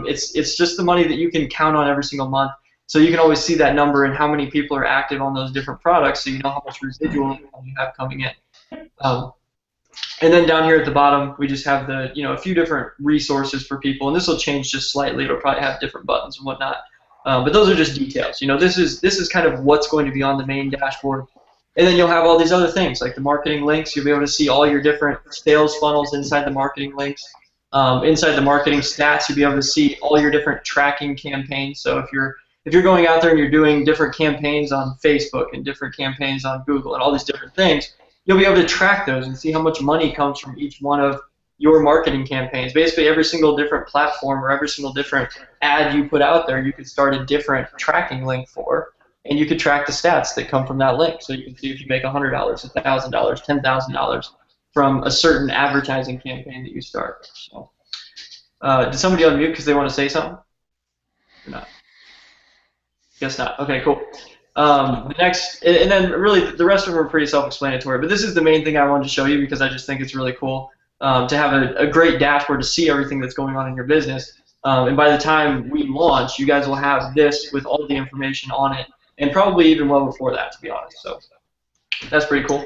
It's just the money that you can count on every single month, so you can always see that number and how many people are active on those different products, so you know how much residual income you have coming in. And then down here at the bottom, we just have a few different resources for people, and this will change just slightly. It'll probably have different buttons and whatnot. But those are just details. This is kind of what's going to be on the main dashboard. And then you'll have all these other things like the marketing links. You'll be able to see all your different sales funnels inside the marketing links. Inside the marketing stats, you'll be able to see all your different tracking campaigns. So if you're going out there and you're doing different campaigns on Facebook and different campaigns on Google and all these different things, you'll be able to track those and see how much money comes from each one of your marketing campaigns. Basically, every single different platform or every single different ad you put out there, you could start a different tracking link for, and you could track the stats that come from that link. So you can see if you make $100, $1,000, $10,000 from a certain advertising campaign that you start. So, did somebody unmute because they want to say something? Or not? Guess not. Okay, cool. The next, and then really the rest of them are pretty self-explanatory, but this is the main thing I wanted to show you because I just think it's really cool to have a great dashboard to see everything that's going on in your business. And by the time we launch, you guys will have this with all the information on it, and probably even well before that, to be honest. So that's pretty cool.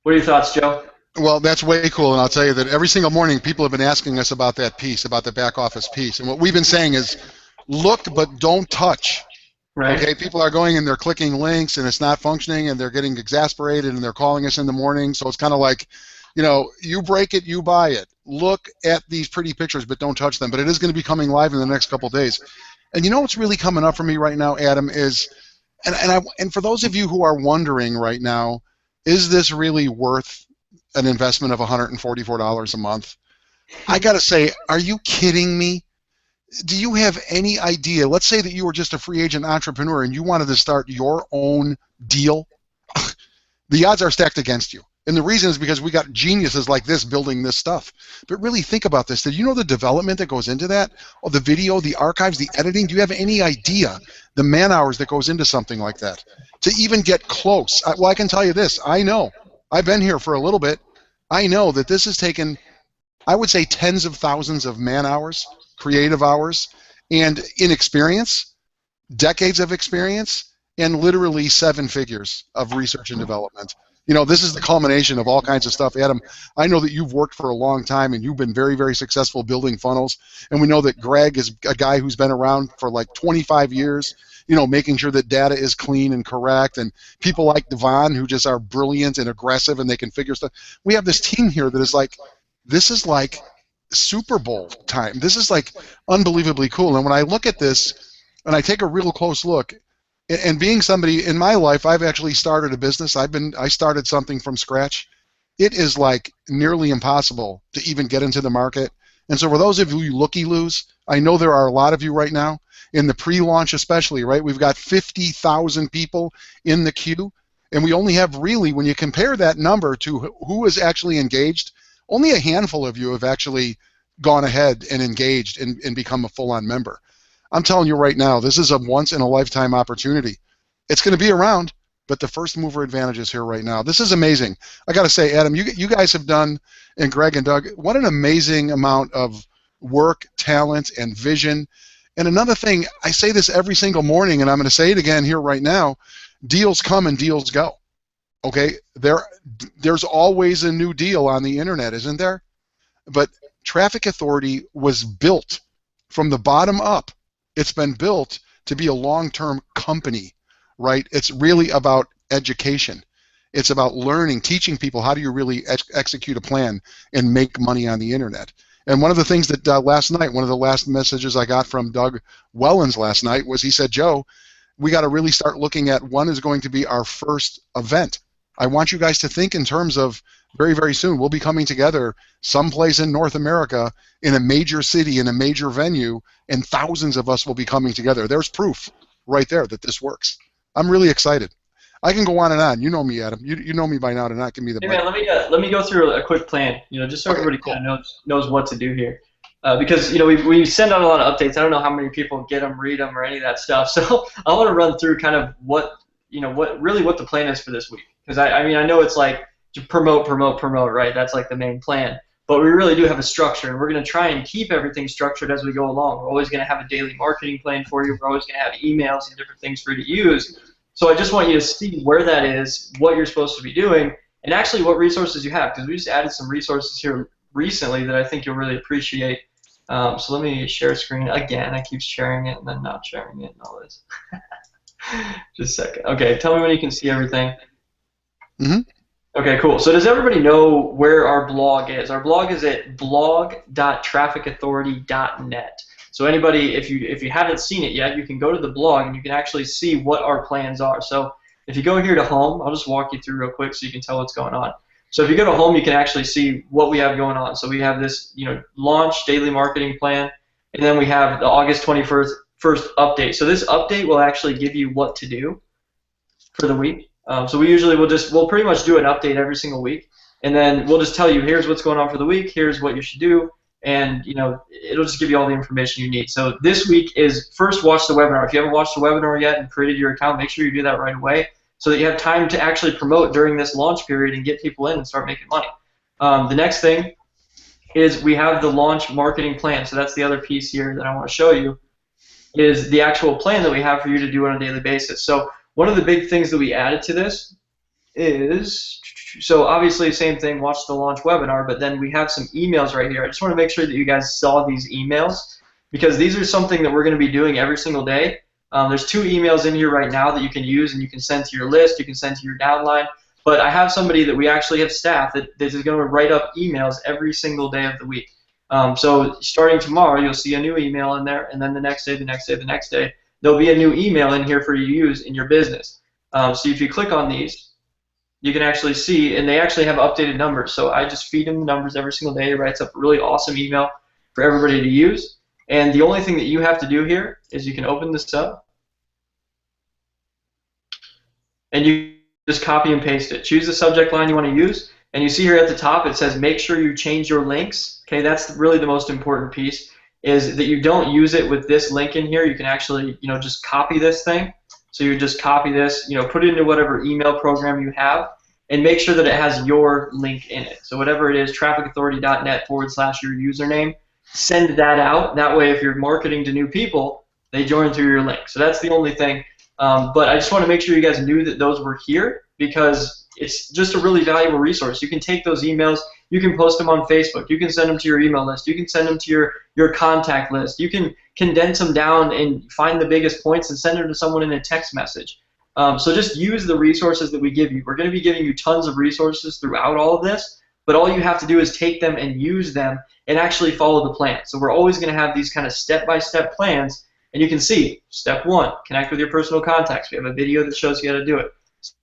What are your thoughts, Joe? Well, that's way cool, and I'll tell you that every single morning people have been asking us about that piece, about the back office piece, and what we've been saying is look but don't touch. Right. Okay, people are going and they're clicking links and it's not functioning and they're getting exasperated and they're calling us in the morning. So it's kind of like, you break it, you buy it. Look at these pretty pictures, but don't touch them. But it is going to be coming live in the next couple of days. And what's really coming up for me right now, Adam, is, and for those of you who are wondering right now, is this really worth an investment of $144 a month? I got to say, are you kidding me? Do you have any idea? Let's say that you were just a free agent entrepreneur and you wanted to start your own deal. The odds are stacked against you. And the reason is because we got geniuses like this building this stuff. But really think about this. Did you know the development that goes into that? Or the video, the archives, the editing? Do you have any idea the man hours that goes into something like that? To even get close. Well, I can tell you this. I know. I've been here for a little bit. I know that this has taken, I would say, tens of thousands of man hours, creative hours, and in experience, decades of experience, and literally 7 figures of research and development. This is the culmination of all kinds of stuff. Adam, I know that you've worked for a long time and you've been very, very successful building funnels. And we know that Greg is a guy who's been around for like 25 years, making sure that data is clean and correct. And people like Devon who just are brilliant and aggressive and they can figure stuff. We have this team here that is like, this is like Super Bowl time. This is like unbelievably cool. And when I look at this and I take a real close look, and being somebody in my life, I've actually started a business. I started something from scratch. It is like nearly impossible to even get into the market. And so for those of you looky-loos, I know there are a lot of you right now, in the pre-launch especially, right? We've got 50,000 people in the queue, and we only have really, when you compare that number to who is actually engaged, only a handful of you have actually gone ahead and engaged and become a full-on member. I'm telling you right now, this is a once-in-a-lifetime opportunity. It's going to be around, but the first mover advantage is here right now. This is amazing. I got to say, Adam, you guys have done, and Greg and Doug, what an amazing amount of work, talent, and vision. And another thing, I say this every single morning, and I'm going to say it again here right now, deals come and deals go. Okay? There's always a new deal on the internet, isn't there? But Traffic Authority was built from the bottom up. It's been built to be a long-term company, right? It's really about education. It's about learning, teaching people how do you really execute a plan and make money on the internet. And one of the things that last night, one of the last messages I got from Doug Wellens last night was he said, Joe, we got to really start looking at when is going to be our first event. I want you guys to think in terms of very, very soon. We'll be coming together someplace in North America in a major city, in a major venue, and thousands of us will be coming together. There's proof right there that this works. I'm really excited. I can go on and on. You know me, Adam. You know me by now to not give me the. Hey man, let me go through a quick plan. Just so everybody kind of knows what to do here, because we send out a lot of updates. I don't know how many people get them, read them, or any of that stuff. So I want to run through kind of what the plan is for this week. Because I know it's like to promote, right? That's like the main plan. But we really do have a structure, and we're going to try and keep everything structured as we go along. We're always going to have a daily marketing plan for you. We're always going to have emails and different things for you to use. So I just want you to see where that is, what you're supposed to be doing, and actually what resources you have, because we just added some resources here recently that I think you'll really appreciate. So let me share screen again. I keep sharing it and then not sharing it and all this. Just a second. Okay, tell me when you can see everything. Mm-hmm. Okay, cool. So does everybody know where our blog is? Our blog is at blog.trafficauthority.net. So anybody, if you haven't seen it yet, you can go to the blog and you can actually see what our plans are. So if you go here to home, I'll just walk you through real quick so you can tell what's going on. So if you go to home, you can actually see what we have going on. So we have this, launch daily marketing plan, and then we have the August 21st first update. So this update will actually give you what to do for the week. So we usually we'll pretty much do an update every single week, and then we'll just tell you here's what's going on for the week, here's what you should do, and it'll just give you all the information you need. So this week is first watch the webinar. If you haven't watched the webinar yet and created your account, make sure you do that right away so that you have time to actually promote during this launch period and get people in and start making money. The next thing is we have the launch marketing plan. So that's the other piece here that I want to show you is the actual plan that we have for you to do on a daily basis. So one of the big things that we added to this is, so obviously same thing, watch the launch webinar, but then we have some emails right here. I just want to make sure that you guys saw these emails because these are something that we're going to be doing every single day. There's 2 emails in here right now that you can use and you can send to your list, you can send to your downline, but I have somebody that we actually have staff that is going to write up emails every single day of the week. So starting tomorrow, you'll see a new email in there, and then the next day, the next day, the next day, there'll be a new email in here for you to use in your business. So if you click on these, you can actually see, and they actually have updated numbers. So I just feed him the numbers every single day. He writes up a really awesome email for everybody to use. And the only thing that you have to do here is you can open this up, and you just copy and paste it. Choose the subject line you want to use, and you see here at the top it says make sure you change your links. Okay, that's really the most important piece, is that you don't use it with this link in here. You can actually, just copy this thing. So you just copy this, put it into whatever email program you have, and make sure that it has your link in it. So whatever it is, trafficauthority.net/your username, send that out. That way, if you're marketing to new people, they join through your link. So that's the only thing. But I just want to make sure you guys knew that those were here because it's just a really valuable resource. You can take those emails, you can post them on Facebook, you can send them to your email list, you can send them to your contact list, you can condense them down and find the biggest points and send them to someone in a text message. So just use the resources that we give you. We're going to be giving you tons of resources throughout all of this, but all you have to do is take them and use them and actually follow the plan. So we're always going to have these kind of step-by-step plans, and you can see, step 1, connect with your personal contacts. We have a video that shows you how to do it.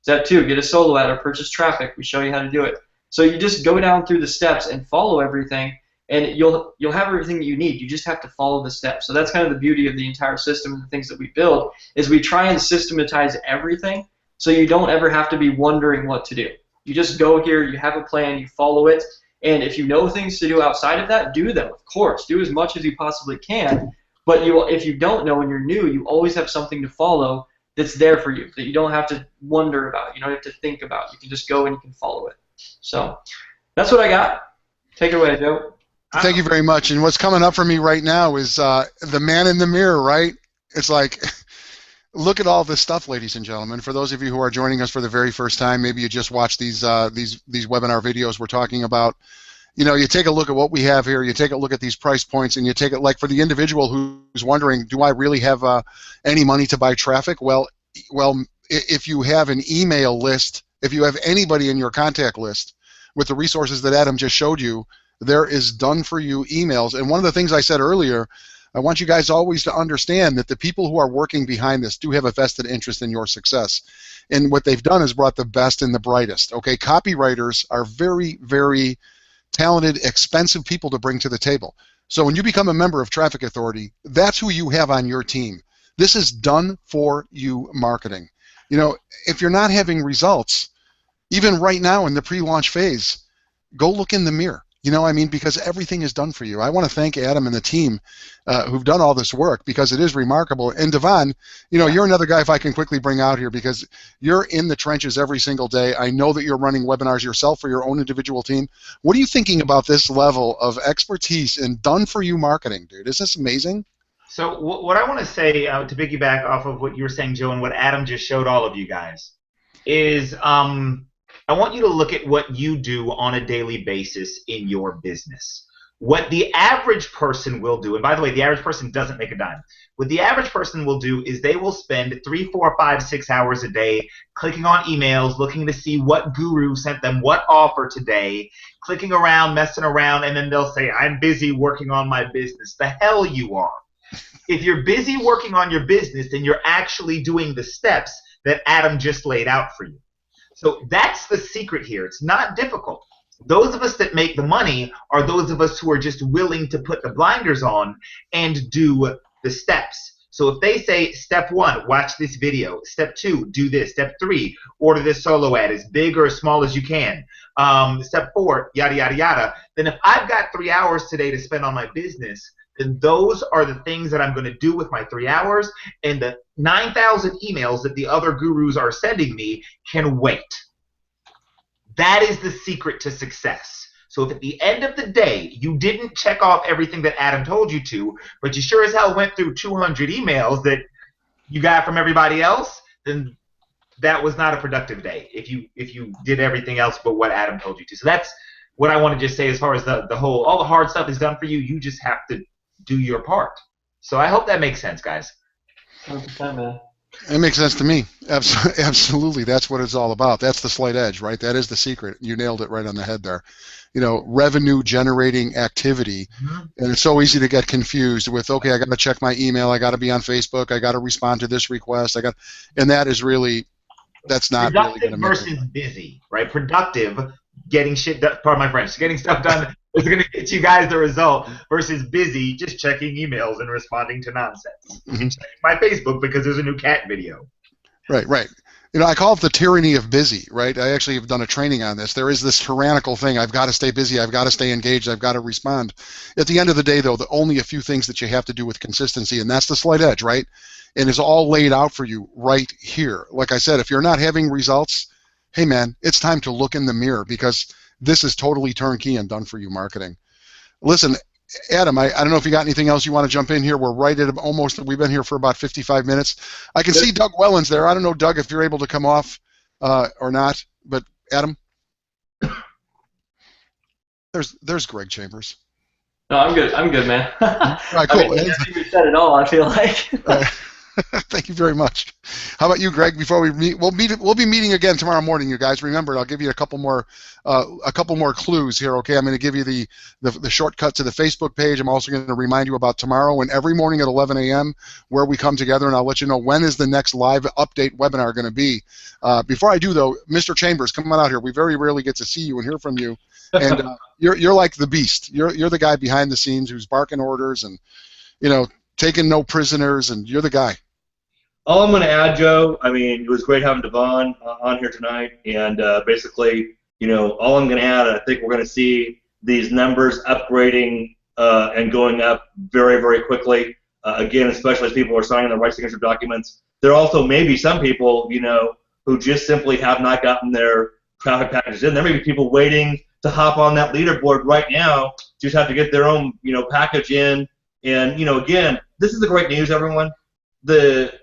Step 2, get a solo ad or purchase traffic. We show you how to do it. So you just go down through the steps and follow everything, and you'll have everything that you need. You just have to follow the steps. So that's kind of the beauty of the entire system and the things that we build is we try and systematize everything so you don't ever have to be wondering what to do. You just go here, you have a plan, you follow it, and if you know things to do outside of that, do them, of course. Do as much as you possibly can, but if you don't know and you're new, you always have something to follow that's there for you, that you don't have to wonder about, you don't have to think about. You can just go and you can follow it. So that's what I got. Take it away, Joe. Thank you very much. And what's coming up for me right now is the man in the mirror, right? It's like, look at all this stuff, ladies and gentlemen. For those of you who are joining us for the very first time, maybe you just watched these webinar videos we're talking about. You know, you take a look at what we have here, you take a look at these price points, and you take it, like for the individual who's wondering, do I really have any money to buy traffic? Well, if you have an email list, if you have anybody in your contact list with the resources that Adam just showed you, there is done-for-you emails. And one of the things I said earlier, I want you guys always to understand that the people who are working behind this do have a vested interest in your success. And what they've done is brought the best and the brightest. Okay, copywriters are very, very talented, expensive people to bring to the table. So when you become a member of Traffic Authority, that's who you have on your team. This is done-for-you marketing. You know, if you're not having results, even right now in the pre-launch phase, go look in the mirror. You know, I mean, because everything is done for you. I want to thank Adam and the team who've done all this work, because it is remarkable. And Devon, you know, you're another guy if I can quickly bring out here, because you're in the trenches every single day. I know that you're running webinars yourself for your own individual team. What are you thinking about this level of expertise in done-for-you marketing, dude? Is this amazing? So what I want to say, to piggyback off of what you were saying, Joe, and what Adam just showed all of you guys, is I want you to look at what you do on a daily basis in your business. What the average person will do, and by the way, the average person doesn't make a dime. What the average person will do is they will spend 3, 4, 5, 6 hours a day clicking on emails, looking to see what guru sent them what offer today, clicking around, messing around, and then they'll say, I'm busy working on my business. The hell you are. If you're busy working on your business, then you're actually doing the steps that Adam just laid out for you. So that's the secret here. It's not difficult. Those of us that make the money are those of us who are just willing to put the blinders on and do the steps. So if they say, step 1, watch this video. Step 2, do this. Step 3, order this solo ad as big or as small as you can. Step 4, yada, yada, yada. Then if I've got 3 hours today to spend on my business, then those are the things that I'm going to do with my 3 hours, and the 9,000 emails that the other gurus are sending me can wait. That is the secret to success. So if at the end of the day you didn't check off everything that Adam told you to, but you sure as hell went through 200 emails that you got from everybody else, then that was not a productive day if you did everything else but what Adam told you to. So that's what I want to just say as far as the whole, all the hard stuff is done for you. You just have to do your part. So I hope that makes sense, guys. 100%, man. It makes sense to me. Absolutely. That's what it's all about. That's the slight edge, right? That is the secret. You nailed it right on the head there. You know, revenue generating activity. Mm-hmm. And it's so easy to get confused with, okay, I got to check my email. I got to be on Facebook. I got to respond to this request. And that is really, that's not really going to make versus busy, right? Productive, getting shit done, pardon my French, getting stuff done is going to get you guys the result, versus busy just checking emails and responding to nonsense. Mm-hmm. Checking my Facebook because there's a new cat video. Right, right. You know, I call it the tyranny of busy, right? I actually have done a training on this. There is this tyrannical thing. I've got to stay busy. I've got to stay engaged. I've got to respond. At the end of the day, though, only a few things that you have to do with consistency, and that's the slight edge, right? And it's all laid out for you right here. Like I said, if you're not having results, hey, man, it's time to look in the mirror, because this is totally turnkey and done for you marketing. Listen, Adam, I don't know if you got anything else you want to jump in here. We're right at almost, we've been here for about 55 minutes. I can see Doug Wellens there. I don't know, Doug, if you're able to come off or not, but Adam? There's Greg Chambers. No, I'm good. I'm good, man. All right, cool. I mean, I think we said it all, I feel like. Thank you very much. How about you, Greg? Before we meet, we'll be meeting again tomorrow morning, you guys. Remember, I'll give you a couple more clues here. Okay, I'm going to give you the shortcut to the Facebook page. I'm also going to remind you about tomorrow and every morning at 11 a.m. where we come together, and I'll let you know when is the next live update webinar going to be. Before I do, though, Mr. Chambers, come on out here. We very rarely get to see you and hear from you, and you're like the beast. You're the guy behind the scenes who's barking orders and, you know, taking no prisoners, and you're the guy. All I'm going to add, Joe, I mean, it was great having Devon on here tonight, and basically, you know, all I'm going to add, I think we're going to see these numbers upgrading and going up very, very quickly. Again, especially as people are signing the right signature documents. There also may be some people, you know, who just simply have not gotten their traffic packages in. There may be people waiting to hop on that leaderboard right now. Just have to get their own, package in. And, again, this is the great news, everyone. The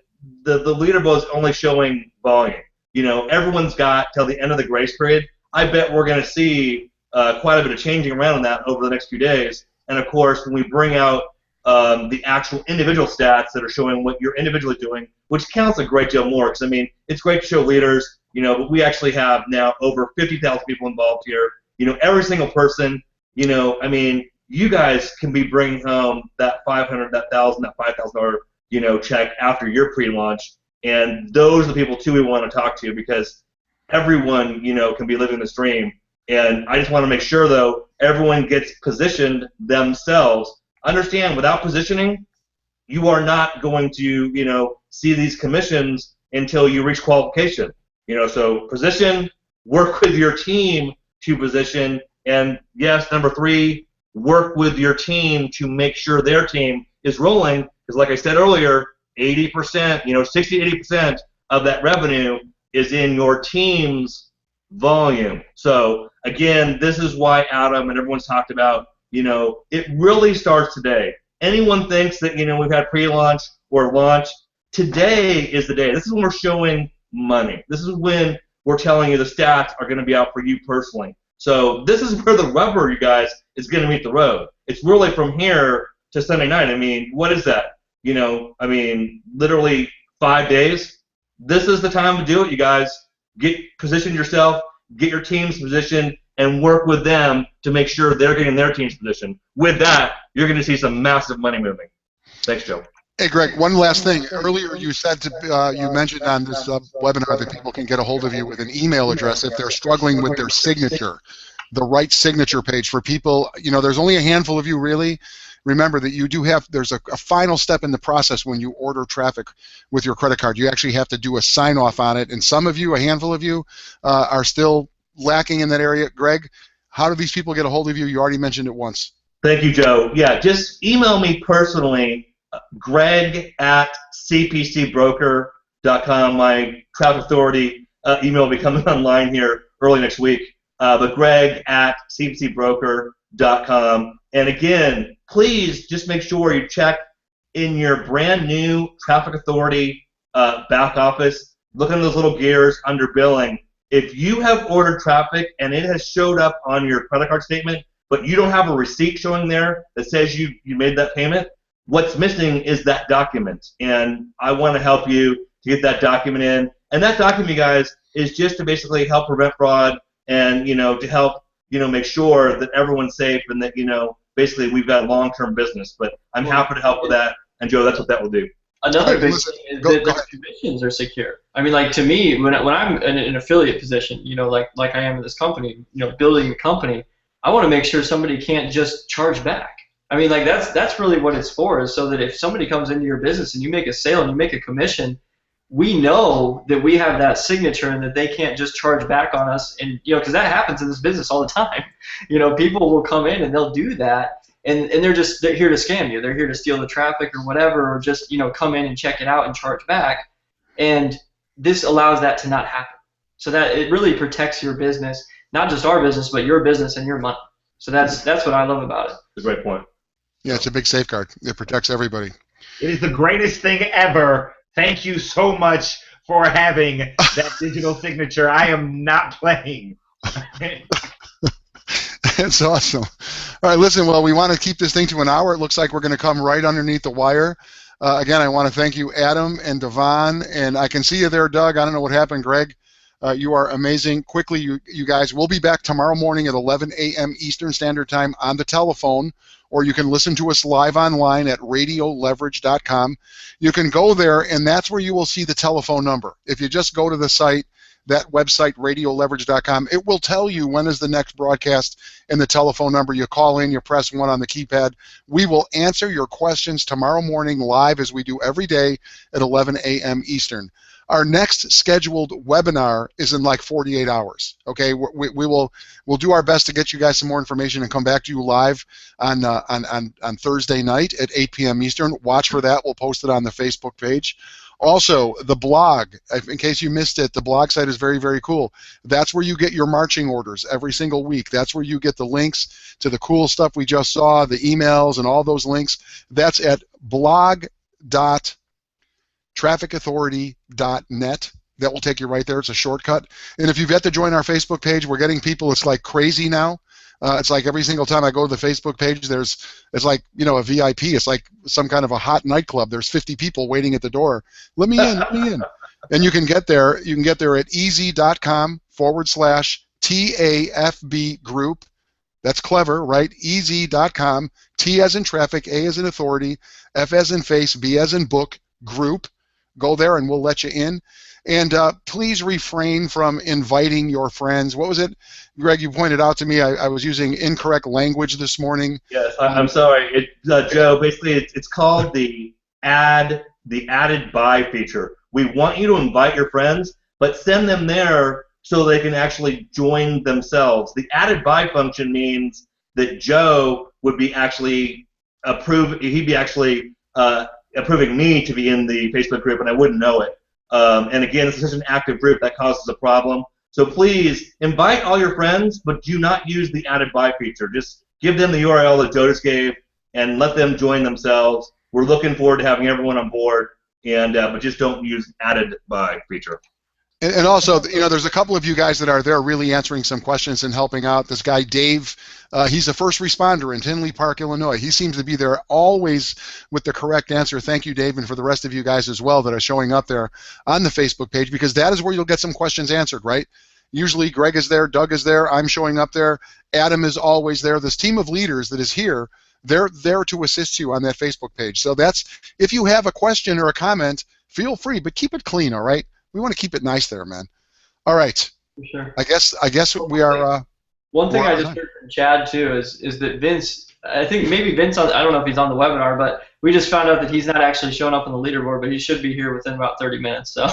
leaderboard is only showing volume. Everyone's got till the end of the grace period. I bet we're going to see quite a bit of changing around on that over the next few days. And, of course, when we bring out the actual individual stats that are showing what you're individually doing, which counts a great deal more. Because, it's great to show leaders, but we actually have now over 50,000 people involved here. Every single person, you guys can be bringing home that $500, that $1,000, that $5,000, check after your pre-launch. And those are the people, too, we want to talk to, because everyone, can be living this dream. And I just want to make sure, though, everyone gets positioned themselves. Understand, without positioning, you are not going to, see these commissions until you reach qualification. So position, work with your team to position, and yes, number 3, work with your team to make sure their team is rolling, because like I said earlier, 80%, 60-80% of that revenue is in your team's volume. So again, this is why Adam and everyone's talked about, it really starts today. Anyone thinks that, we've had pre-launch or launch, today is the day. This is when we're showing money. This is when we're telling you the stats are going to be out for you personally. So this is where the rubber, you guys, is going to meet the road. It's really from here to Sunday night. What is that? Literally 5 days. This is the time to do it, you guys. Position yourself, get your team's positioned, and work with them to make sure they're getting their team's position. With that, you're going to see some massive money moving. Thanks, Joe. Hey, Greg, one last thing. Earlier you said you mentioned on this webinar that people can get a hold of you with an email address if they're struggling with their signature, the right signature page for people. There's only a handful of you, really. Remember that you do there's a final step in the process when you order traffic with your credit card. You actually have to do a sign-off on it, and some of you, a handful of you, are still lacking in that area. Greg, how do these people get a hold of you? You already mentioned it once. Thank you, Joe. Yeah, just email me personally, greg@cpcbroker.com. My Traffic Authority email will be coming online here early next week. But greg@cpcbroker.com. And again, please just make sure you check in your brand new Traffic Authority back office. Look at those little gears under billing. If you have ordered traffic and it has showed up on your credit card statement, but you don't have a receipt showing there that says you made that payment, what's missing is that document. And I want to help you to get that document in. And that document, you guys, is just to basically help prevent fraud and, to help, make sure that everyone's safe and that, basically we've got long-term business. But I'm happy to help with that. And, Joe, that's what that will do. Another big thing is that the commissions are secure. To me, when I'm in an affiliate position, like I am in this company, building a company, I want to make sure somebody can't just charge back. That's really what it's for, is so that if somebody comes into your business and you make a sale and you make a commission, we know that we have that signature and that they can't just charge back on us. And because that happens in this business all the time. People will come in and they'll do that, and they're here to scam you. They're here to steal the traffic or whatever, or just come in and check it out and charge back. And this allows that to not happen, so that it really protects your business, not just our business, but your business and your money. So that's what I love about it. That's a great point. Yeah, it's a big safeguard. It protects everybody. It is the greatest thing ever. Thank you so much for having that digital signature. I am not playing. That's awesome. All right, listen, well, we want to keep this thing to an hour. It looks like we're going to come right underneath the wire. Again, I want to thank you, Adam and Devon, and I can see you there, Doug. I don't know what happened, Greg. You are amazing. Quickly, you guys, we'll be back tomorrow morning at 11 a.m. Eastern Standard Time on the telephone, or you can listen to us live online at radioleverage.com. You can go there, and that's where you will see the telephone number. If you just go to the site, that website, radioleverage.com, it will tell you when is the next broadcast and the telephone number. You call in, you press 1 on the keypad. We will answer your questions tomorrow morning live, as we do every day at 11 a.m. Eastern. Our next scheduled webinar is in like 48 hours. Okay, we'll do our best to get you guys some more information and come back to you live on Thursday night at 8 p.m. Eastern. Watch for that. We'll post it on the Facebook page. Also, the blog, in case you missed it, the blog site is very, very cool. That's where you get your marching orders every single week. That's where you get the links to the cool stuff we just saw, the emails and all those links. That's at blog.trafficauthority.net. That will take you right there. It's a shortcut. And if you've yet to join our Facebook page, we're getting people. It's like crazy now. It's like every single time I go to the Facebook page, it's like, you know, a VIP. It's like some kind of a hot nightclub. There's 50 people waiting at the door. Let me in, let me in. And you can get there. You can get there at easy.com/TAFB group. That's clever, right? Easy.com. T as in traffic, A as in authority, F as in face, B as in book, group. Go there and we'll let you in. And please refrain from inviting your friends. What was it, Greg? You pointed out to me I was using incorrect language this morning. Yes, I'm sorry. Joe, basically it's called the added by feature. We want you to invite your friends, but send them there so they can actually join themselves. The added by function means that Joe would be actually approving me to be in the Facebook group, and I wouldn't know it. And again, it's such an active group that causes a problem. So please invite all your friends, but do not use the added by feature. Just give them the URL that Joe just gave and let them join themselves. We're looking forward to having everyone on board, and but just don't use added by feature. And also, you know, there's a couple of you guys that are there really answering some questions and helping out. This guy, Dave, he's a first responder in Tinley Park, Illinois. He seems to be there always with the correct answer. Thank you, Dave, and for the rest of you guys as well that are showing up there on the Facebook page, because that is where you'll get some questions answered, right? Usually Greg is there, Doug is there, I'm showing up there, Adam is always there. This team of leaders that is here, they're there to assist you on that Facebook page. So that's, if you have a question or a comment, feel free, but keep it clean, all right? We want to keep it nice there, man. All right. For sure. I guess we are. One thing I just heard from Chad too is that Vince. I think maybe Vince. I don't know if he's on the webinar, but we just found out that he's not actually showing up on the leaderboard, but he should be here within about 30 minutes. So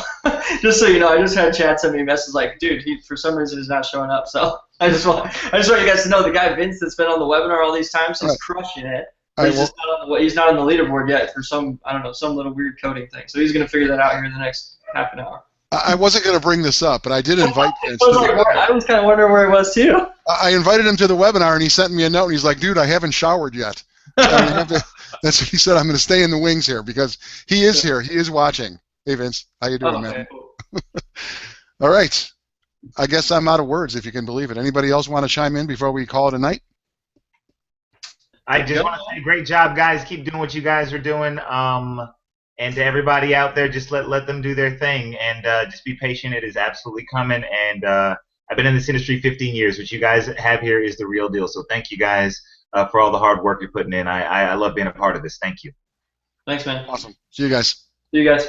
just so you know, I just had Chad send me a message like, dude, he for some reason is not showing up. So I just want you guys to know the guy Vince that's been on the webinar all these times, he's crushing it. Right, he's not on the leaderboard yet for some little weird coding thing. So he's gonna figure that out here in the next half an hour. I wasn't going to bring this up, but I did invite Vince. I was kind of wondering where he was too. I invited him to the webinar, and he sent me a note, and he's like, dude, I haven't showered yet. That's what he said. I'm going to stay in the wings here because he is here. He is watching. Hey, Vince. How you doing, man? Cool. All right. I guess I'm out of words, if you can believe it. Anybody else want to chime in before we call it a night? I just want to say great job, guys. Keep doing what you guys are doing. And to everybody out there, just let them do their thing, and just be patient. It is absolutely coming. And I've been in this industry 15 years. What you guys have here is the real deal. So thank you guys for all the hard work you're putting in. I love being a part of this. Thank you. Thanks, man. Awesome. See you guys. See you guys.